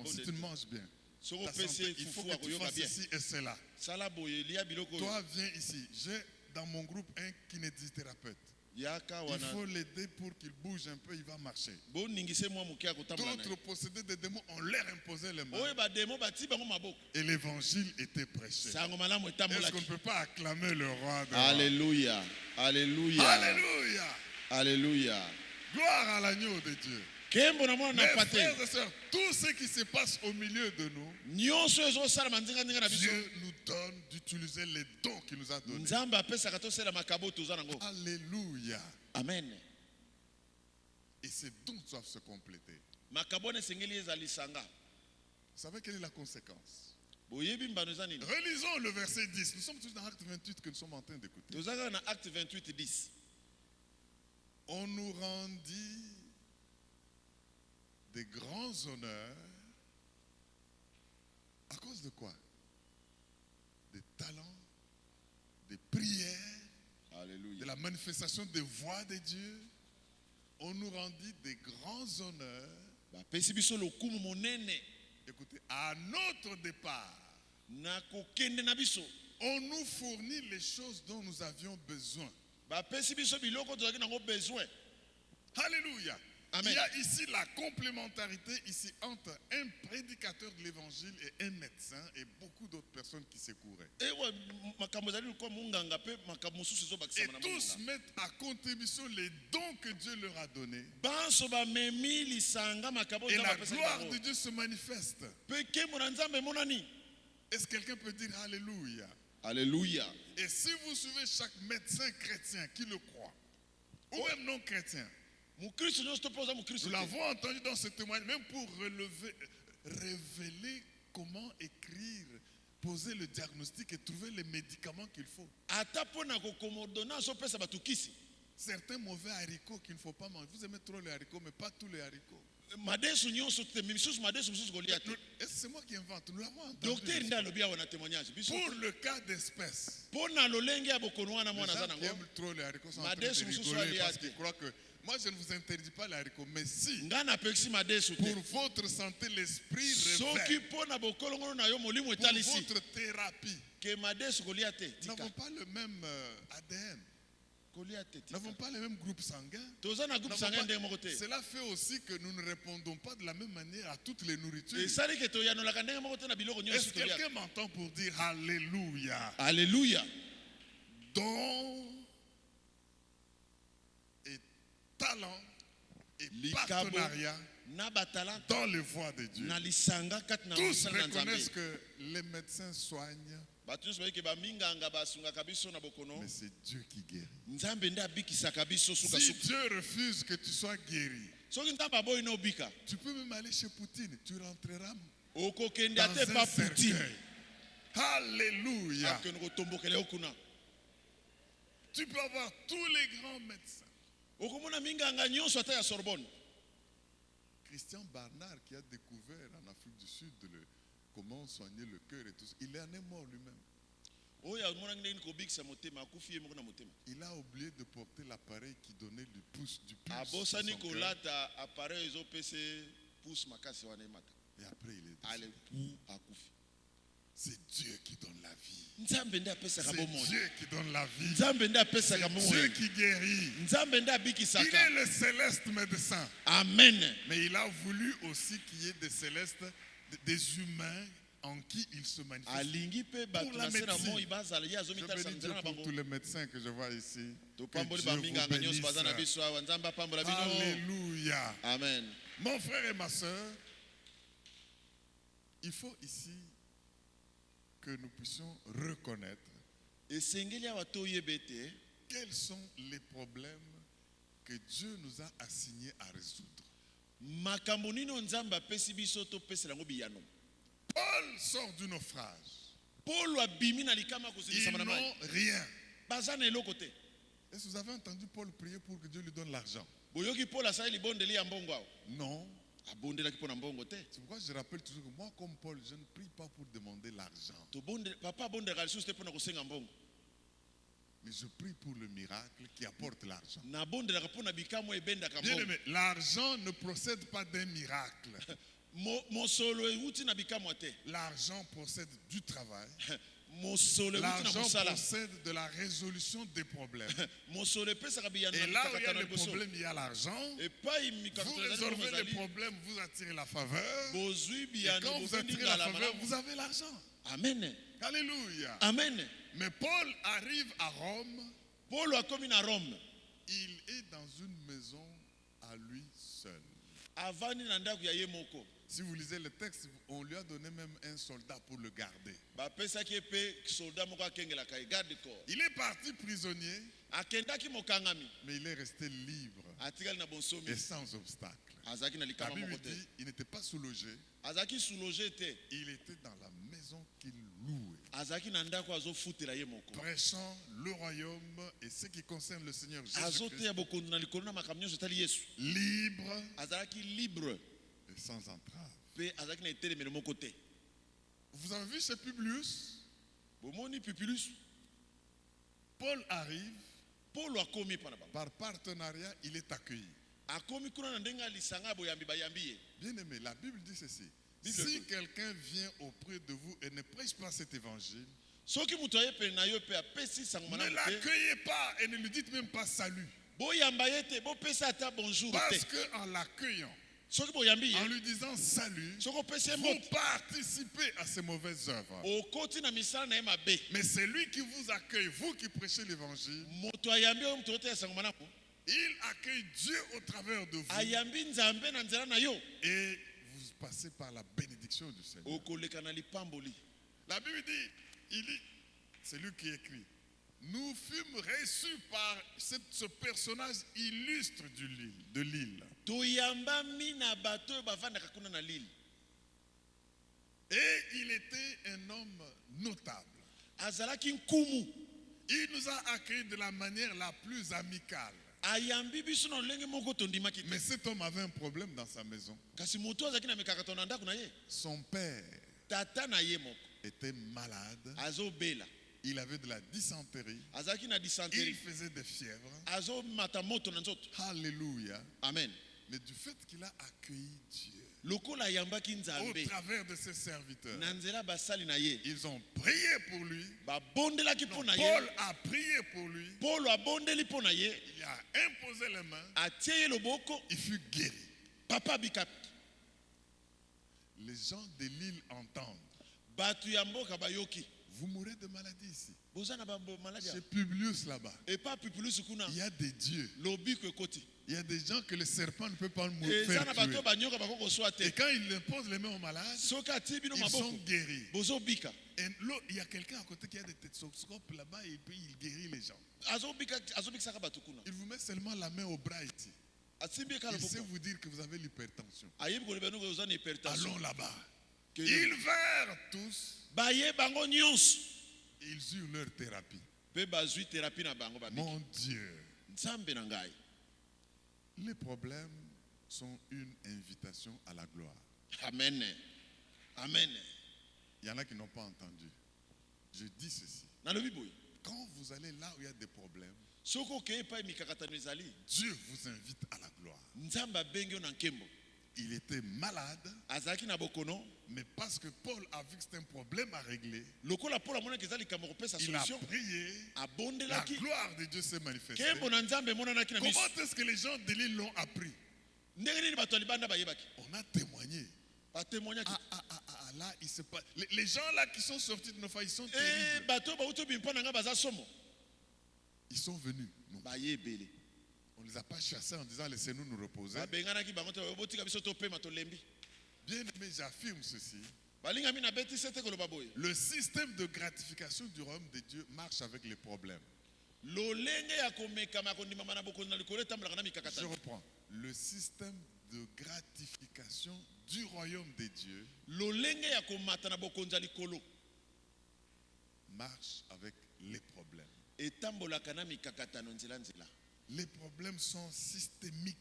si tu ne manges bien, ta santé, il faut que tu fasses ceci et cela. Toi, viens ici. J'ai dans mon groupe un kinésithérapeute. Il faut l'aider pour qu'il bouge un peu, il va marcher. D'autres possédaient des démons, on leur imposait les mains. Et l'évangile était prêché. Est-ce qu'on ne peut pas acclamer le roi de Alléluia. Alléluia. Alléluia. Alléluia. Gloire à l'agneau de Dieu. Mes frères et sœurs, tout ce qui se passe au milieu de nous, Dieu nous donne d'utiliser les dons qu'il nous a donnés. Alléluia. Amen. Et ces dons doivent se compléter. Vous savez quelle est la conséquence? Relisons le verset 10. Nous sommes tous dans Acte 28 que nous sommes en train d'écouter. On nous rendit des grands honneurs à cause de quoi? Des talents, des prières, Alléluia. de la manifestation des voix de Dieu. On nous rendit des grands honneurs. Écoutez, à notre départ, on nous fournit les choses dont nous avions besoin. Alléluia. Amen. Il y a ici la complémentarité ici entre un prédicateur de l'évangile et un médecin et beaucoup d'autres personnes qui secouraient. Et tous mettent à contribution les dons que Dieu leur a donnés. Et la gloire de Dieu se manifeste. Est-ce que quelqu'un peut dire Alléluia? Alléluia. Et si vous suivez chaque médecin chrétien qui le croit, ou même non chrétien, nous l'avons entendu dans ce témoignage, même pour révéler comment écrire, poser le diagnostic et trouver les médicaments qu'il faut. Certains mauvais haricots qu'il ne faut pas manger. Vous aimez trop les haricots, mais pas tous les haricots. C'est moi qui invente, nous l'avons entendu. Pour le cas d'espèce, les gens qui aiment trop les haricots sont en train de rigoler parce qu'ils croient que moi je ne vous interdis pas les haricots, mais si pour votre santé l'esprit révèle, pour votre thérapie, nous n'avons pas le même ADN. Nous n'avons pas les mêmes groupes sanguins. Cela fait aussi que nous ne répondons pas de la même manière à toutes les nourritures. Est-ce que quelqu'un m'entend pour dire Alléluia? Alléluia. Dons et talents et partenariat dans les voies de Dieu. Tous reconnaissent que les médecins soignent, mais c'est Dieu qui guérit. Si Dieu refuse que tu sois guéri, tu peux même aller chez Poutine, tu rentreras dans un cercueil. Alléluia. Tu peux avoir tous les grands médecins. Christian Barnard qui a découvert en Afrique du Sud comment soigner le cœur et tout ça, il en est mort lui-même. Il a oublié de porter l'appareil qui donnait du pulse. Et après il est décédé. C'est Dieu qui donne la vie. C'est Dieu qui donne la vie. C'est Dieu qui guérit. Il est le céleste médecin. Amen. Mais il a voulu aussi qu'il y ait des célestes, des humains en qui il se manifeste. Pour la médecine. Je bénis Dieu pour tous les médecins que je vois ici. Que Dieu vous bénisse. Alléluia. Amen. Mon frère et ma soeur, il faut ici que nous puissions reconnaître quels sont les problèmes que Dieu nous a assignés à résoudre. Paul sort du naufrage. Ils n'ont rien. Est-ce que vous avez entendu Paul prier pour que Dieu lui donne l'argent? Non. C'est pourquoi je rappelle toujours que moi, comme Paul, je ne prie pas pour demander l'argent. Mais je prie pour le miracle qui apporte l'argent. Bien aimé, l'argent ne procède pas d'un miracle. L'argent procède du travail. L'argent procède de la résolution des problèmes. Et là où il y a les problèmes, il y a l'argent. Vous résolvez les problèmes, vous attirez la faveur. Et quand vous attirez la faveur, vous avez l'argent. Amen. Alléluia. Amen. Mais Paul arrive à Rome. Il est dans une maison à lui seul. Si vous lisez le texte, on lui a donné même un soldat pour le garder. Il est parti prisonnier, mais il est resté libre et sans obstacle. La Bible dit qu'il n'était pas sous-logé. Il était dans la maison qu'il louait, prêchant le royaume et ce qui concerne le Seigneur Jésus-Christ, libre et sans entrave. Vous avez vu ce Publius? Paul arrive, par partenariat, il est accueilli. Bien aimé, la Bible dit ceci: si quelqu'un vient auprès de vous et ne prêche pas cet évangile, ne l'accueillez pas et ne lui dites même pas salut. boyamba yete bopesa ata bonjour Parce te. qu'en l'accueillant, Soki boyambi en ye, lui disant salut, soko pesa vous mot, participez à ses mauvaises œuvres. okoti na misala na ye mabe. Mais c'est lui qui vous accueille, vous qui prêchez l'évangile. Moto ayambi oyo moto ote sango manako. Il accueille Dieu au travers de vous. Ayambi nzambe na nzela na yo. Et vous passez par la bénédiction du Seigneur. Okoleka na lipamboli. La Bible dit, c'est lui qui écrit. Nous fûmes reçus par ce personnage illustre de l'île. Toyamba mina bato bavanda kakuna na lili. Et il était un homme notable. Azalaki nkumu. Il nous a accueillis de la manière la plus amicale. Ayambi biso na lenge moko tondimaki. Mais cet homme avait un problème dans sa maison. Kasi moto azaki na mikakato na ndako na ye. Son père Tata na ye moko. était malade. Azo bela. Il avait de la dysenterie. Azaki na Il dysenterie. faisait des fièvres. Azo mata moto na nzoto. Alléluia. Amen. Mais du fait qu'il a accueilli Dieu Lokola ayambaki au nzambe. travers de ses serviteurs, Na nzela basali na ye. ils ont prié pour lui. Babondelaki mpo na ye. Paul a prié pour lui. Paulo abondeli mpo na ye. Il a imposé les mains. Atie ye loboko. Il fut guéri. Papa bikapi. Les gens de l'île entendent. Batu ya mboka bayoki. Vous mourrez de maladie ici. Bozana ba maladie. Chez Publius là-bas, Et pas Publius kuna. il y a des dieux. Lobiko ekoti. Il y a des gens que le serpent ne peut pas Et faire zana bato tuer. banyoka bakoko swate. Et quand il impose les mains aux malades, Soka ati bino ils sont maboko. guéris. Bozo bika. Et l'autre, il y a quelqu'un à côté qui a des stéthoscopes là-bas et puis il guérit les gens. Azo bika saka bato kuna. Il vous met seulement la main au bras ici. Asimbi kala Il sait boko. vous dire que vous avez l'hypertension. Ayebi ko lebeno ko zana hypertension. Allons là-bas. Que- Ils vinrent tous. Baye bango nyonso. Ils eurent leur thérapie. Pe bazui thérapie na bango babiki. Mon Dieu. Nzambe na ngai. Les problèmes sont une invitation à la gloire. Amen. Amen. Il y en a qui n'ont pas entendu. Je dis ceci. Nalobi boy. Quand vous allez là où il y a des problèmes, Soko ke pa mikakatano ezali. Dieu vous invite à la gloire. Nzamba bengi na nkembo. Il était malade, Azaki na bokono. mais parce que Paul a vu que c'était un problème à régler, Lokola Paul amona kezali kamoko pesa il a solution. prié. La Abondelaki. gloire de Dieu s'est manifestée. Kembo na Nzambe monanaki na miso. Comment est-ce que les gens de l'île l'ont appris? Ndenge nini bato libanda bayebaki. On a témoigné. Batémoignaki. Là, il se passe. Les gens là qui sont sortis de nos failles, ils sont Eh terribles. bato bauto bimpa na nga baza somo. Ils sont venus. Non. Bayebele. On ne les a pas chassés en disant laissez-nous nous reposer. Babenganaki bango te botika biso to pema to lembi. Bien aimé, j'affirme ceci. Balinga mina beti sete koloba boye. Le système de gratification du royaume de Dieu marche avec les problèmes. Lolenge ya komeka makondima mana bokono na likolo tambalaka na Je mikakatano. reprends. Le système de gratification du royaume de Dieu Lolenge ya komata na bokonza likolo. marche avec les problèmes. Etambolaka na mikakatano nzela nzela. Les problèmes sont systémiques.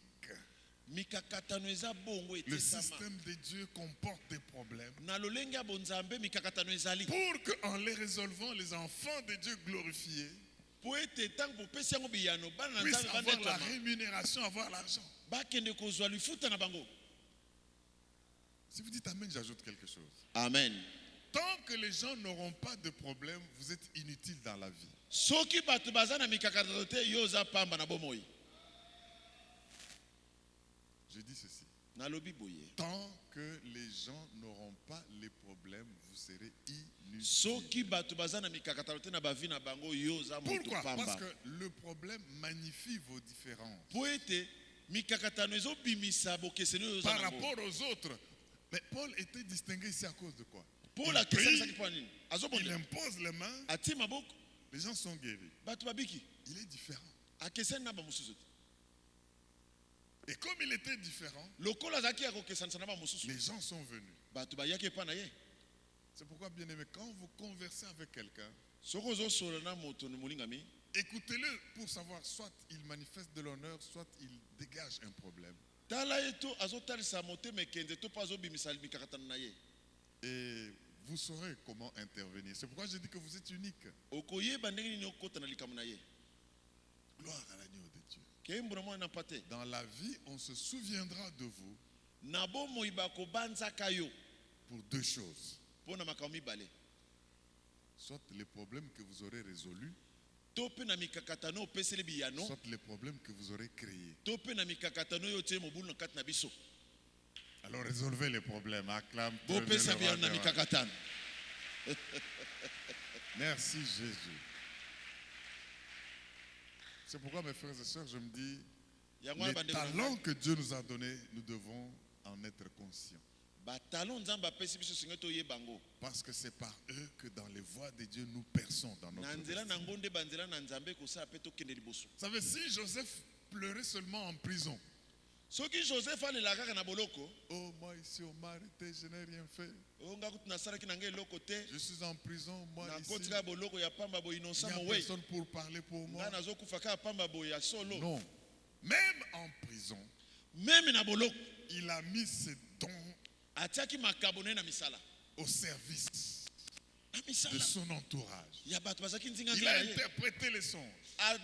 Mikakatano eza bongo Le etesama. système de Dieu comporte des problèmes. Na lolenge ya bonzambe mikakatano ezali. Pour qu'en les résolvant, les enfants de Dieu glorifiés Po ete tango popesi yango biyano bana na puissent nzambe avoir la bandetama. rémunération, avoir l'argent. Bakende kozwa lifuta na bango. Si vous dites Amen, j'ajoute quelque chose. Amen. Tant que les gens n'auront pas de problème, vous êtes inutiles dans la vie. Soki bato baza na mikakatano te yo oza pamba na bomoi. Je dis ceci. Nalobi boye. Tant que les gens n'auront pas les problèmes, vous serez inutiles. Soki bato baza na mikakatano te na bavi na bango yo oza moto Pourquoi? Parce pamba. que le problème magnifie vos différences. Po ete mikakatano ezobimisa bokeseni oyo oza Par nango. rapport aux autres. Mais Paul était distingué ici à cause de quoi? Paul Il akesanisaki prie, mpo nini? il Azobonde. impose les mains, Atie maboko. les gens sont guéris. Bato babiki. Il est différent. Akesani na bamosusu te. Et comme il était différent, Lokola azaki ya kokesanisa na bamosusu. les gens sont venus. Bato bayaki epa na ye. C'est pourquoi, bien aimé, quand vous conversez avec quelqu'un, Soko ozosola na moto ni molingami. écoutez-le pour savoir soit il manifeste de l'honneur, soit il dégage un problème. Tala eto azotalisa motema ekende to mpo azobimisa mikakatano na ye. Et vous saurez comment intervenir. C'est pourquoi je dis que vous êtes unique. Okoyeba ndenge nini okota na likambo na ye. Gloire à l'agneau de Dieu. Kembo na mwana na pate. Dans la vie, on se souviendra de vous Na bomoi bakobanzaka yo pour deux choses. mpo na makambo mibale. Soit les problèmes que vous aurez résolus, tope na mikakatano opeseli biyano soit les problèmes que vous aurez créés. tope na mikakatano yo tie mobulu na kati na biso Alors résolvez les problèmes. Acclame. bopesa biyano na mikakatano. Merci Jésus. C'est pourquoi mes frères et sœurs, je me dis, les talents que Dieu nous a donnés, nous devons en être conscients. Parce que c'est par eux que dans les voies de Dieu, nous perçons dans notre destin. Vous savez, si Joseph pleurait seulement en prison, oh, moi ici on m'a arrêté, je n'ai rien fait. Je suis en prison, moi ici. Il n'y a personne pour parler pour moi. Non. Même en prison, il a mis ses dons au service de son entourage. Il a interprété les songes. Et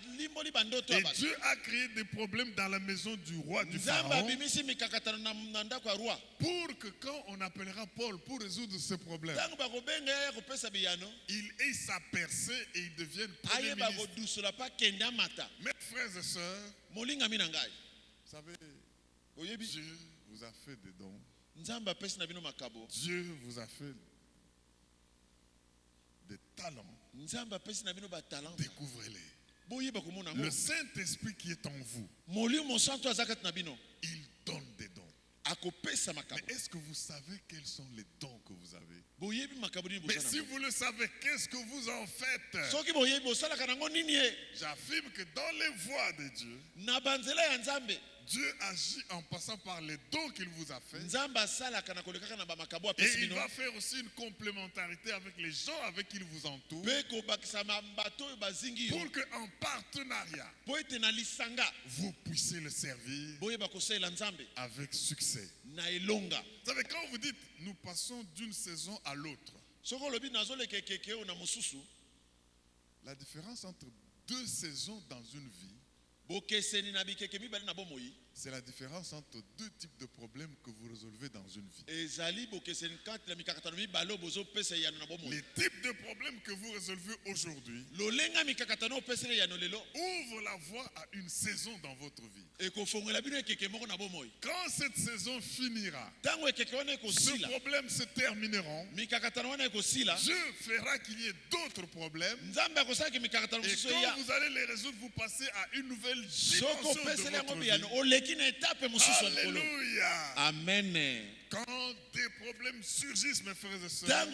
Dieu a créé des problèmes dans la maison du roi du Pharaon pour que quand on appellera Paul pour résoudre ce problème, il ait sa percée et il devienne premier ministre. Mes frères et sœurs, vous savez, Dieu vous a fait des dons. Dieu vous a fait des talents. Découvrez-les. Le Saint-Esprit qui est en vous, il donne des dons. Mais est-ce que vous savez quels sont les dons que vous avez? Mais si vous le savez, qu'est-ce que vous en faites? J'affirme que dans les voies de Dieu, Dieu agit en passant par les dons qu'il vous a fait. Et il va faire aussi une complémentarité avec les gens avec qui il vous entoure. Pour qu'en partenariat, vous puissiez le servir avec succès. Vous savez, quand vous dites nous passons d'une saison à l'autre, la différence entre deux saisons dans une vie, c'est la différence entre deux types de problèmes que vous résolvez dans une vie. Les types de problèmes que vous résolvez aujourd'hui ouvrent la voie à une saison dans votre vie. Quand cette saison finira, ce problème se termineront. Dieu fera qu'il y ait d'autres problèmes. Et quand vous allez les résoudre, vous passez à une nouvelle dimension de votre vie. Alléluia. Amen. Quand des problèmes surgissent, mes frères et sœurs,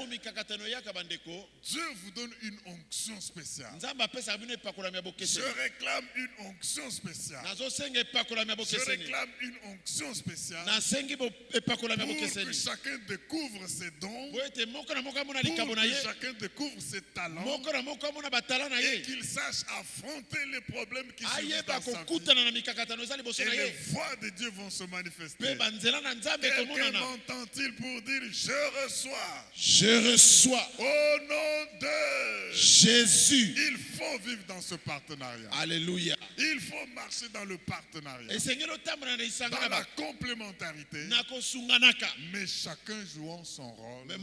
Dieu vous donne une onction spéciale. Je réclame une onction spéciale. Je réclame une onction spéciale pour que chacun découvre ses dons, pour que chacun découvre ses talents et qu'il sache affronter les problèmes qui surgissent dans sa vie. Et les voies de Dieu vont se manifester. Quelqu'un m'entend-il pour dire je reçois? Je reçois. Au nom de Jésus. Il faut vivre dans ce partenariat. Alléluia. Il faut marcher dans le partenariat. Dans la complémentarité. Mais chacun jouant son rôle et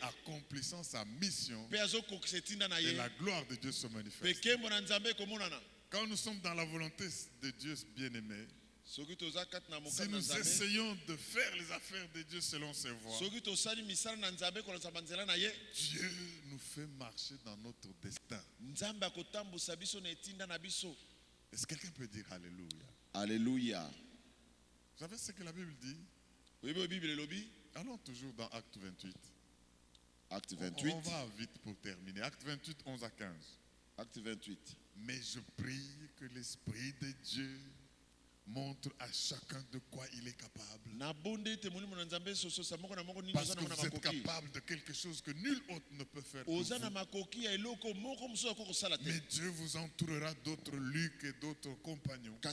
accomplissant sa mission. Et la gloire de Dieu se manifeste. Quand nous sommes dans la volonté de Dieu bien-aimé, si nous essayons de faire les affaires de Dieu selon ses voies, Dieu nous fait marcher dans notre destin. Est-ce que quelqu'un peut dire Alléluia? Alléluia. Vous savez ce que la Bible dit? Allons toujours dans Acte 28. Acte 28. On va vite pour terminer. Acte 28, 11 à 15. Acte 28. Mais je prie que l'Esprit de Dieu montre à chacun de quoi il est capable. Parce que vous êtes capable de quelque chose que nul autre ne peut faire pour vous. Mais Dieu vous entourera d'autres Luc et d'autres compagnons. Et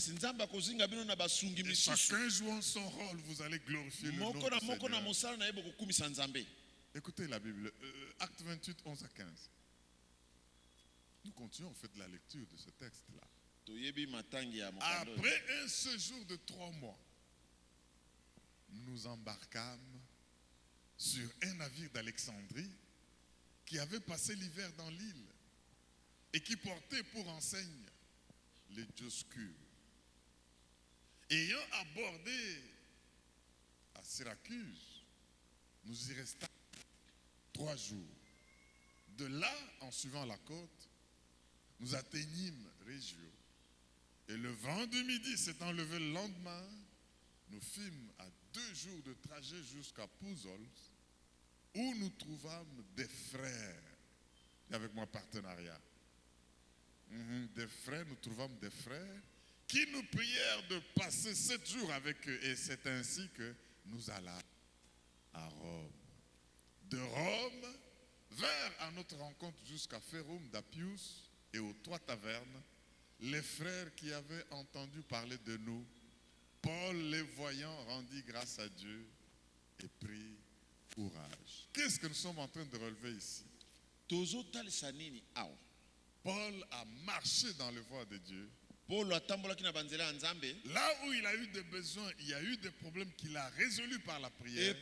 chacun jouant son rôle, vous allez glorifier le nom du Seigneur. Écoutez la Bible, Acte 28, 11 à 15. Nous continuons en fait la lecture de ce texte-là. Après un séjour de 3 mois, nous embarquâmes sur un navire d'Alexandrie qui avait passé l'hiver dans l'île. et qui portait pour enseigne les Dioscures. Ayant abordé à Syracuse, nous y restâmes 3 jours. De là, en suivant la côte, nous atteignîmes Régio. Et le vent de midi s'étant levé le lendemain, nous fîmes à 2 jours de trajet jusqu'à Pouzols, où nous trouvâmes des frères. Et avec moi, partenariat. Des frères, nous trouvâmes des frères qui nous prièrent de passer 7 jours avec eux. Et c'est ainsi que nous allâmes à Rome. De Rome, vinrent à notre rencontre jusqu'à Ferrum d'Appius et aux 3 tavernes, les frères qui avaient entendu parler de nous. Paul, les voyant, rendit grâce à Dieu et prit courage. Qu'est-ce que nous sommes en train de relever ici? Paul a marché dans les voies de Dieu. Là où il a eu des besoins, il y a eu des problèmes qu'il a résolus par la prière. Et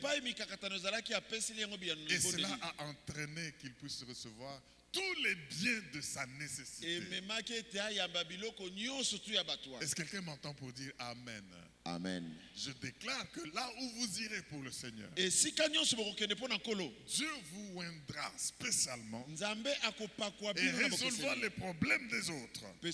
cela a entraîné qu'il puisse recevoir tous les biens de sa nécessité. Est-ce que quelqu'un m'entend pour dire Amen? Amen. Je déclare que là où vous irez pour le Seigneur, Dieu vous oindra spécialement et résolvera les problèmes des autres. Vous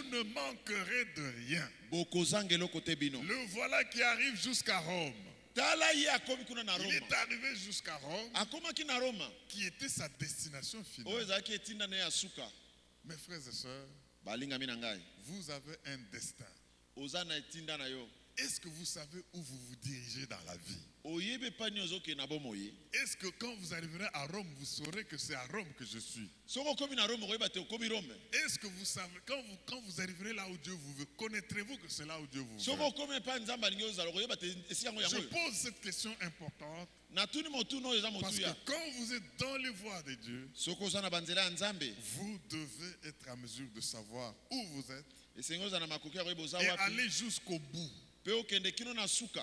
ne manquerez de rien. Le voilà qui arrive jusqu'à Rome. Il est arrivé jusqu'à Rome, qui était sa destination finale. Mes frères et sœurs, vous avez un destin. Est-ce que vous savez où vous vous dirigez dans la vie? Est-ce que quand vous arriverez à Rome, vous saurez que c'est à Rome que je suis? Est-ce que vous savez, quand vous arriverez là où Dieu vous veut, connaîtrez-vous que c'est là où Dieu vous veut? Je pose cette question importante parce que quand vous êtes dans les voies de Dieu, vous devez être à mesure de savoir où vous êtes et aller jusqu'au bout de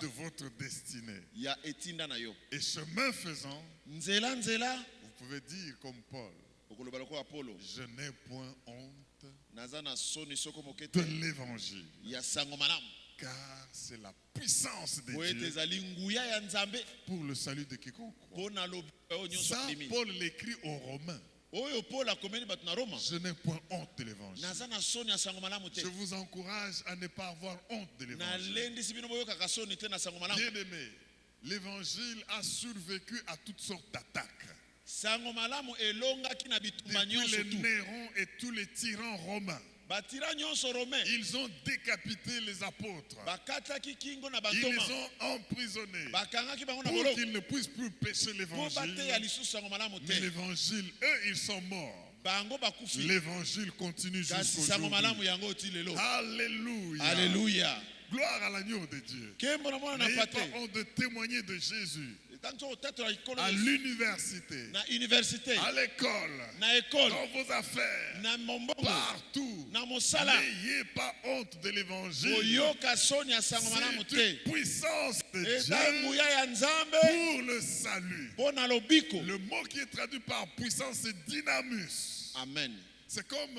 votre destinée. Et chemin faisant, vous pouvez dire comme Paul, je n'ai point honte de l'évangile, car c'est la puissance de Dieu pour le salut de quiconque croit. Ça, Paul l'écrit aux Romains. Je n'ai point honte de l'évangile. Je vous encourage à ne pas avoir honte de l'évangile. Bien-aimé, l'évangile a survécu à toutes sortes d'attaques. Depuis les Nérons et tous les tyrans romains, ils ont décapité les apôtres. Ils les ont emprisonnés pour qu'ils ne puissent plus pécher l'évangile. Mais l'évangile, eux, ils sont morts. L'évangile continue jusqu'aujourd'hui. Alléluia. Alléluia. Gloire à l'agneau de Dieu. N'ayez pas honte de témoigner de Jésus. À l'université, à l'école, dans vos affaires, partout. N'ayez pas honte de l'évangile. C'est une puissance de Dieu pour le salut. Le mot qui est traduit par puissance, c'est dynamus. Amen. C'est comme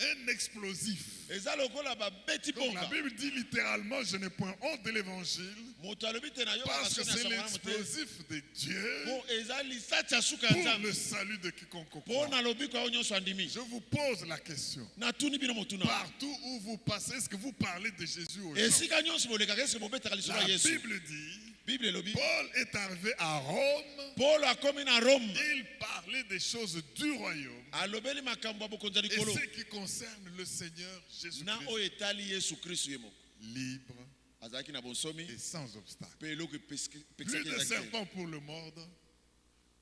un explosif. Donc la Bible dit littéralement, je n'ai point honte de l'évangile, parce que c'est l'explosif de Dieu pour le salut de quiconque croit. Je vous pose la question. Partout où vous passez, est-ce que vous parlez de Jésus aux gens? La Bible dit, Paul est arrivé à Rome. Il parlait des choses du royaume et ce qui concerne le Seigneur Jésus-Christ, libre et sans obstacle. Plus de serpents pour le mordre,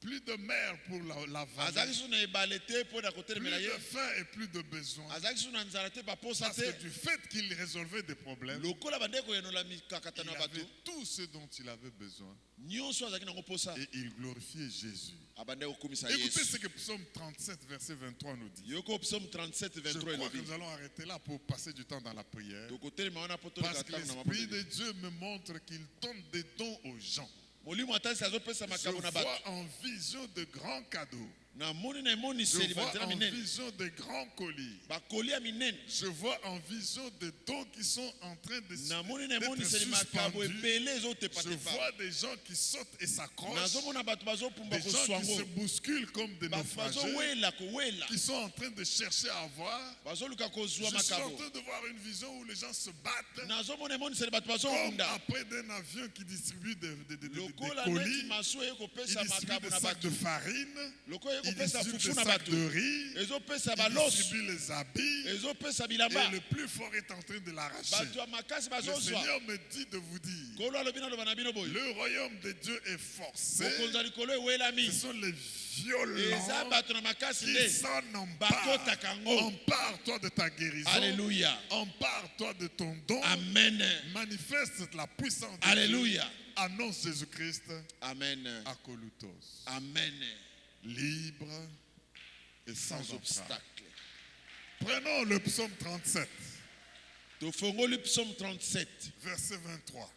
plus de mer pour l'avaler, plus de faim et plus de besoin. Parce que du fait qu'il résolvait des problèmes, il avait tout ce dont il avait besoin et il glorifiait Jésus. Écoutez ce que Psaume 37, verset 23 nous dit. Je crois que nous allons arrêter là pour passer du temps dans la prière. Parce que l'Esprit de Dieu me montre qu'il donne des dons aux gens. Je vois en vision de grands cadeaux. Je vois en vision des grands colis. Je vois en vision des dons qui sont en train de d'être suspendus. Je vois des gens qui sautent et s'accrochent. Des gens qui se bousculent comme des naufragés, qui sont en train de chercher à avoir. Je suis en train de voir une vision où les gens se battent. Comme après d'un avion qui distribue des colis. Il distribue des sacs de farine. Il distribue des sacs de riz. Il distribue les habits. Et le plus fort est en train de l'arracher. Le Seigneur me dit de vous dire, le royaume de Dieu est forcé. Ce sont les violents qui s'en emparent. Empare-toi de ta guérison. Alléluia. Empare-toi de ton don. Amen. Manifeste la puissance de Alléluia. Dieu. Annonce Jésus-Christ. Amen. Akolutos. Amen. Libre et sans obstacle. Prenons le psaume 37. Psaume 37. Verset 23.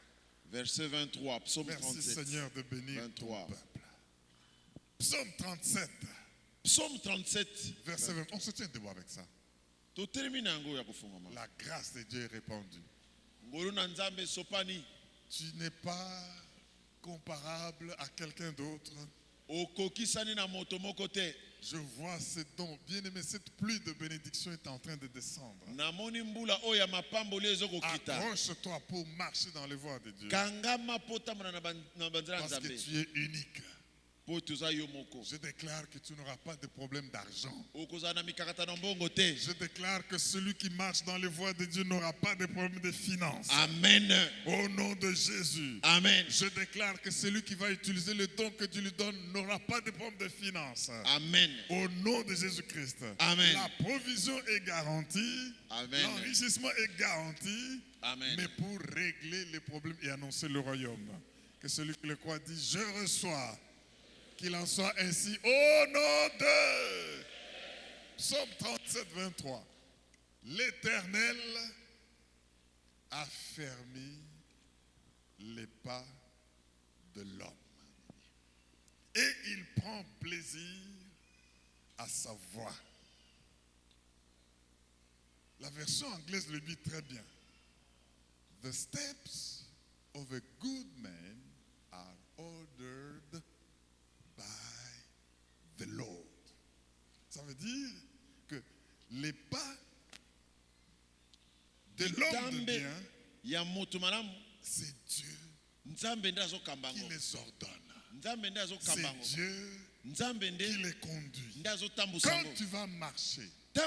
Verset 23. Psaume Merci 37. Seigneur de bénir 23. ton peuple. Psaume 37. Psaume 37. Verset 20. On se tient debout avec ça. La grâce de Dieu est répandue. Tu n'es pas comparable à quelqu'un d'autre. Je vois ce don. Bien aimé, cette pluie de bénédiction est en train de descendre. Accroche-toi pour marcher dans les voies de Dieu. Parce que tu es unique. Je déclare que tu n'auras pas de problème d'argent. Je déclare que celui qui marche dans les voies de Dieu n'aura pas de problème de finances. Amen. Au nom de Jésus. Amen. Je déclare que celui qui va utiliser le don que Dieu lui donne n'aura pas de problème de finances. Amen. Au nom de Jésus-Christ. Amen. La provision est garantie. Amen. L'enrichissement est garanti. Amen. Mais pour régler les problèmes et annoncer le royaume. Que celui qui le croit dit, je reçois. Qu'il en soit ainsi au nom de Psaume 37, 23. L'Éternel a fermé les pas de l'homme. Et il prend plaisir à sa voix. La version anglaise le dit très bien. The steps of a good man are ordered by the Lord. Ça veut dire que les pas de l'homme de bien, c'est Dieu qui les ordonne. C'est Dieu qui les conduit. Quand tu vas marcher, tu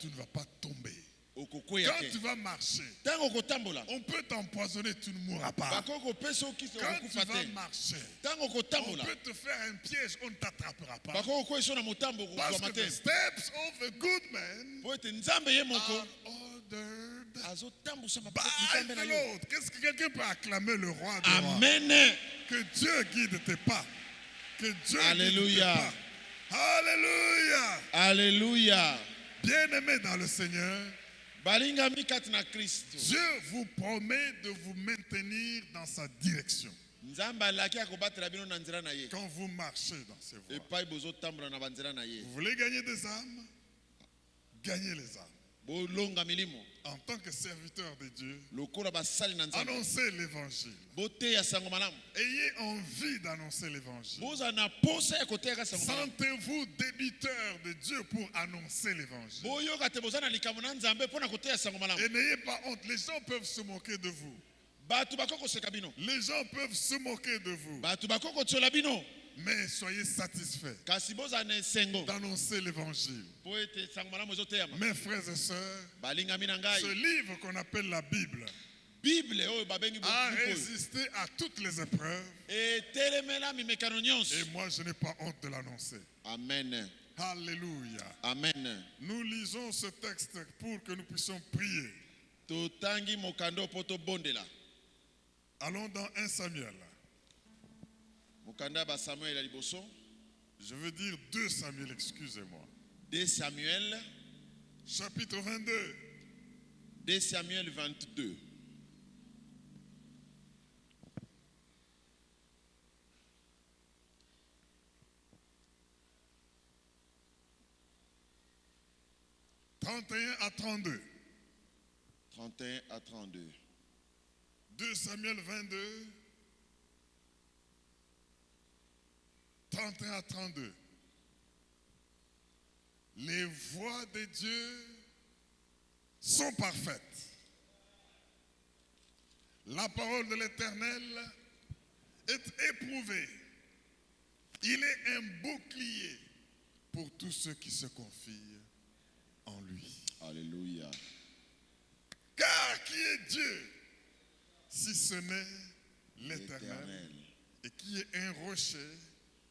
ne vas pas tomber. Quand tu vas marcher, on peut t'empoisonner, tu ne mourras pas. Quand tu vas marcher, on peut te faire un piège, on ne t'attrapera pas. Parce que the steps of a good man are ordered by the Lord. Qu'est-ce que quelqu'un peut acclamer le roi des rois? Amen. Que Dieu guide tes pas. Que Dieu Alléluia. guide tes pas. Alléluia. Alléluia. Bien-aimés dans le Seigneur, Dieu vous promet de vous maintenir dans sa direction. Quand vous marchez dans ses voies, vous voulez gagner des âmes? Gagnez les âmes. En tant que serviteur de Dieu, annoncez l'évangile. Ayez envie d'annoncer l'évangile. Sentez-vous débiteur de Dieu pour annoncer l'évangile. Et n'ayez pas honte. Les gens peuvent se moquer de vous. Les gens peuvent se moquer de vous. Mais soyez satisfaits d'annoncer l'évangile. Mes frères et sœurs, ce livre qu'on appelle la Bible a résisté à toutes les épreuves. Et moi, je n'ai pas honte de l'annoncer. Amen. Alléluia. Amen. Nous lisons ce texte pour que nous puissions prier. Allons dans 1 Samuel. Je veux dire 2 Samuel, excusez-moi. 2 Samuel. Chapitre 22. 2 Samuel 22. 31 à 32. 31 à 32. 2 Samuel 22. 31 à 32. Les voies de Dieu sont parfaites. La parole de l'Éternel est éprouvée. Il est un bouclier pour tous ceux qui se confient en lui. Alléluia. Car qui est Dieu si ce n'est l'Éternel? Et qui est un rocher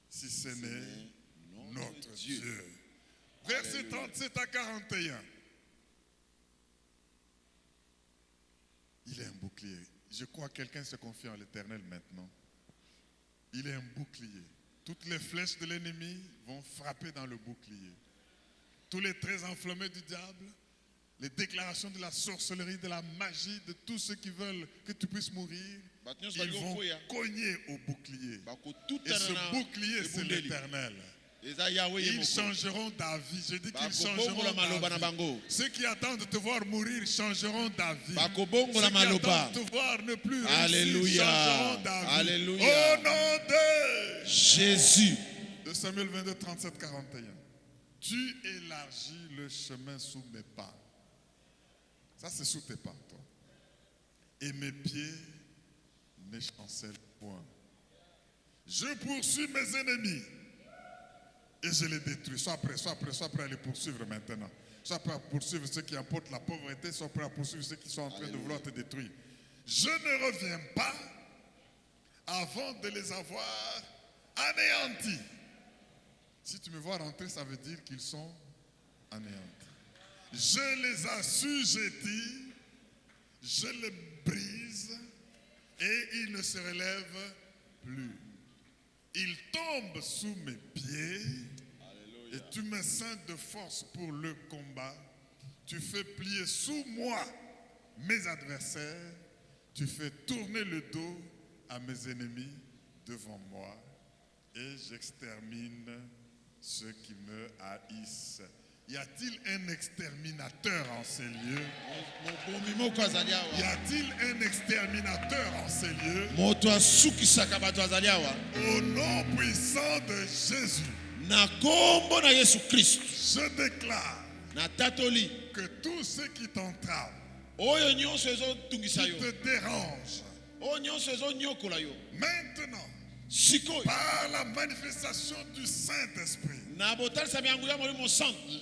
si ce n'est notre Dieu? Verset 37 à 41. Il est un bouclier. Je crois que quelqu'un se confie en l'Éternel maintenant. Il est un bouclier. Toutes les flèches de l'ennemi vont frapper dans le bouclier. Tous les traits enflammés du diable, les déclarations de la sorcellerie, de la magie, de tous ceux qui veulent que tu puisses mourir, ils vont cogner au bouclier. Et ce bouclier, c'est l'Éternel. Ils changeront d'avis. Je dis qu'ils changeront d'avis. Ceux qui attendent de te voir mourir changeront d'avis. Ceux qui attendent de te voir ne plus réussir changeront d'avis. Alléluia. Au nom de Jésus. De Samuel 22, 37, 41. Tu élargis le chemin sous mes pas. Ça, c'est sous tes pas, toi. Et mes pieds ne chancellent point. Je poursuis mes ennemis et je les détruis. Sois prêt à les poursuivre maintenant. Sois prêt à poursuivre ceux qui apportent la pauvreté. Sois prêt à poursuivre ceux qui sont en train de vouloir te détruire. Je ne reviens pas avant de les avoir anéantis. Si tu me vois rentrer, ça veut dire qu'ils sont anéantis. Je les assujettis, je les brise et ils ne se relèvent plus. Ils tombent sous mes pieds. Alléluia. Et tu me ceins de force pour le combat. Tu fais plier sous moi mes adversaires. Tu fais tourner le dos à mes ennemis devant moi. Et j'extermine ceux qui me haïssent. Y a-t-il un exterminateur en ces lieux? Y a-t-il un exterminateur en ces lieux? Au nom puissant de Jésus, je déclare que tous ceux qui t'entravent, qui te dérangent, maintenant, par la manifestation du Saint-Esprit,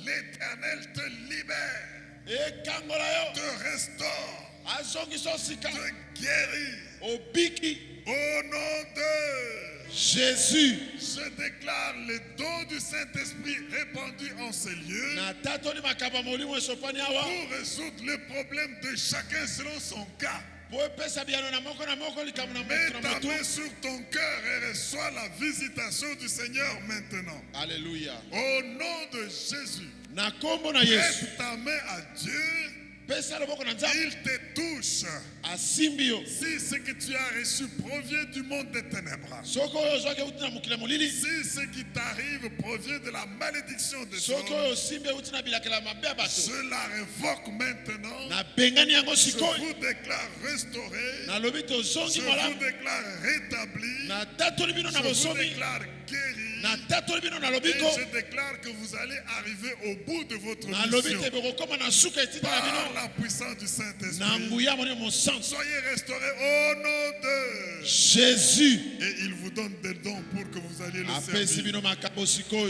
l'Éternel te libère, te restaure, te guérit. Au nom de Jésus, je déclare le don du Saint-Esprit répandu en ces lieux pour résoudre les problèmes de chacun selon son cas. Mets ta main sur ton cœur et reçois la visitation du Seigneur maintenant. Alléluia. Au nom de Jésus, prête ta main à Dieu. Il te touche. Si ce que tu as reçu provient du monde des ténèbres, si ce qui t'arrive provient de la malédiction des hommes, je la révoque maintenant. Je vous déclare restauré. Je vous déclare rétabli. Je vous déclare guéri. Et je déclare que vous allez arriver au bout de votre mission par la puissance du Saint-Esprit. Soyez restaurés au nom de Jésus. Et il vous donne des dons pour que vous alliez le servir.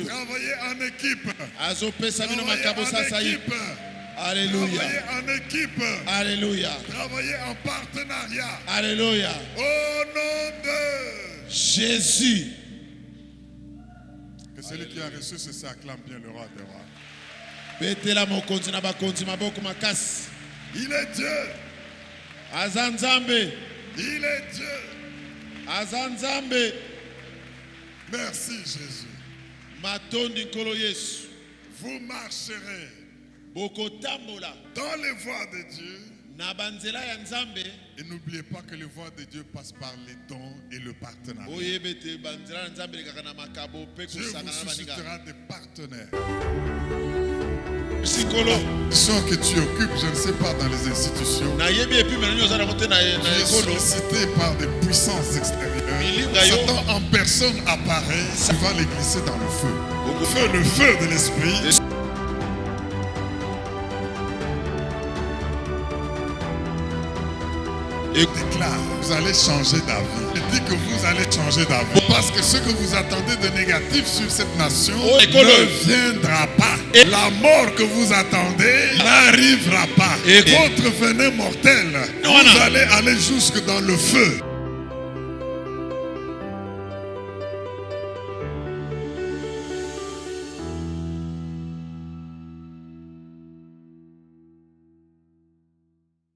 Travaillez en équipe. Alléluia. Travaillez en équipe. Alléluia. Travaillez en partenariat. Alléluia. Au nom de Jésus. Que celui qui a reçu ceci acclame bien le roi des rois. Il est Dieu. Azanzambe. Il est Dieu. Azanzambe. Merci Jésus. Matondi kolo Yesu. Vous marcherez bokotambola dans les voies de Dieu. Na banzela ya Nzambe. Et n'oubliez pas que les voies de Dieu passent par les dons et le partenariat. Dieu vous suscitera des partenaires. Sikolo. Soit que tu occupes, je ne sais pas, dans les institutions, Na yebi epi menyo za na mote na tu es ekolo. sollicité par des puissances extérieures. Satan en personne apparaît, tu vas les glisser dans le feu. Le feu de l'esprit. Et déclare, vous allez changer d'avis. Je dis que vous allez changer d'avis. Parce que ce que vous attendez de négatif sur cette nation ne viendra pas. Et la mort que vous attendez n'arrivera pas. Votre venin mortel, vous allez aller jusque dans le feu.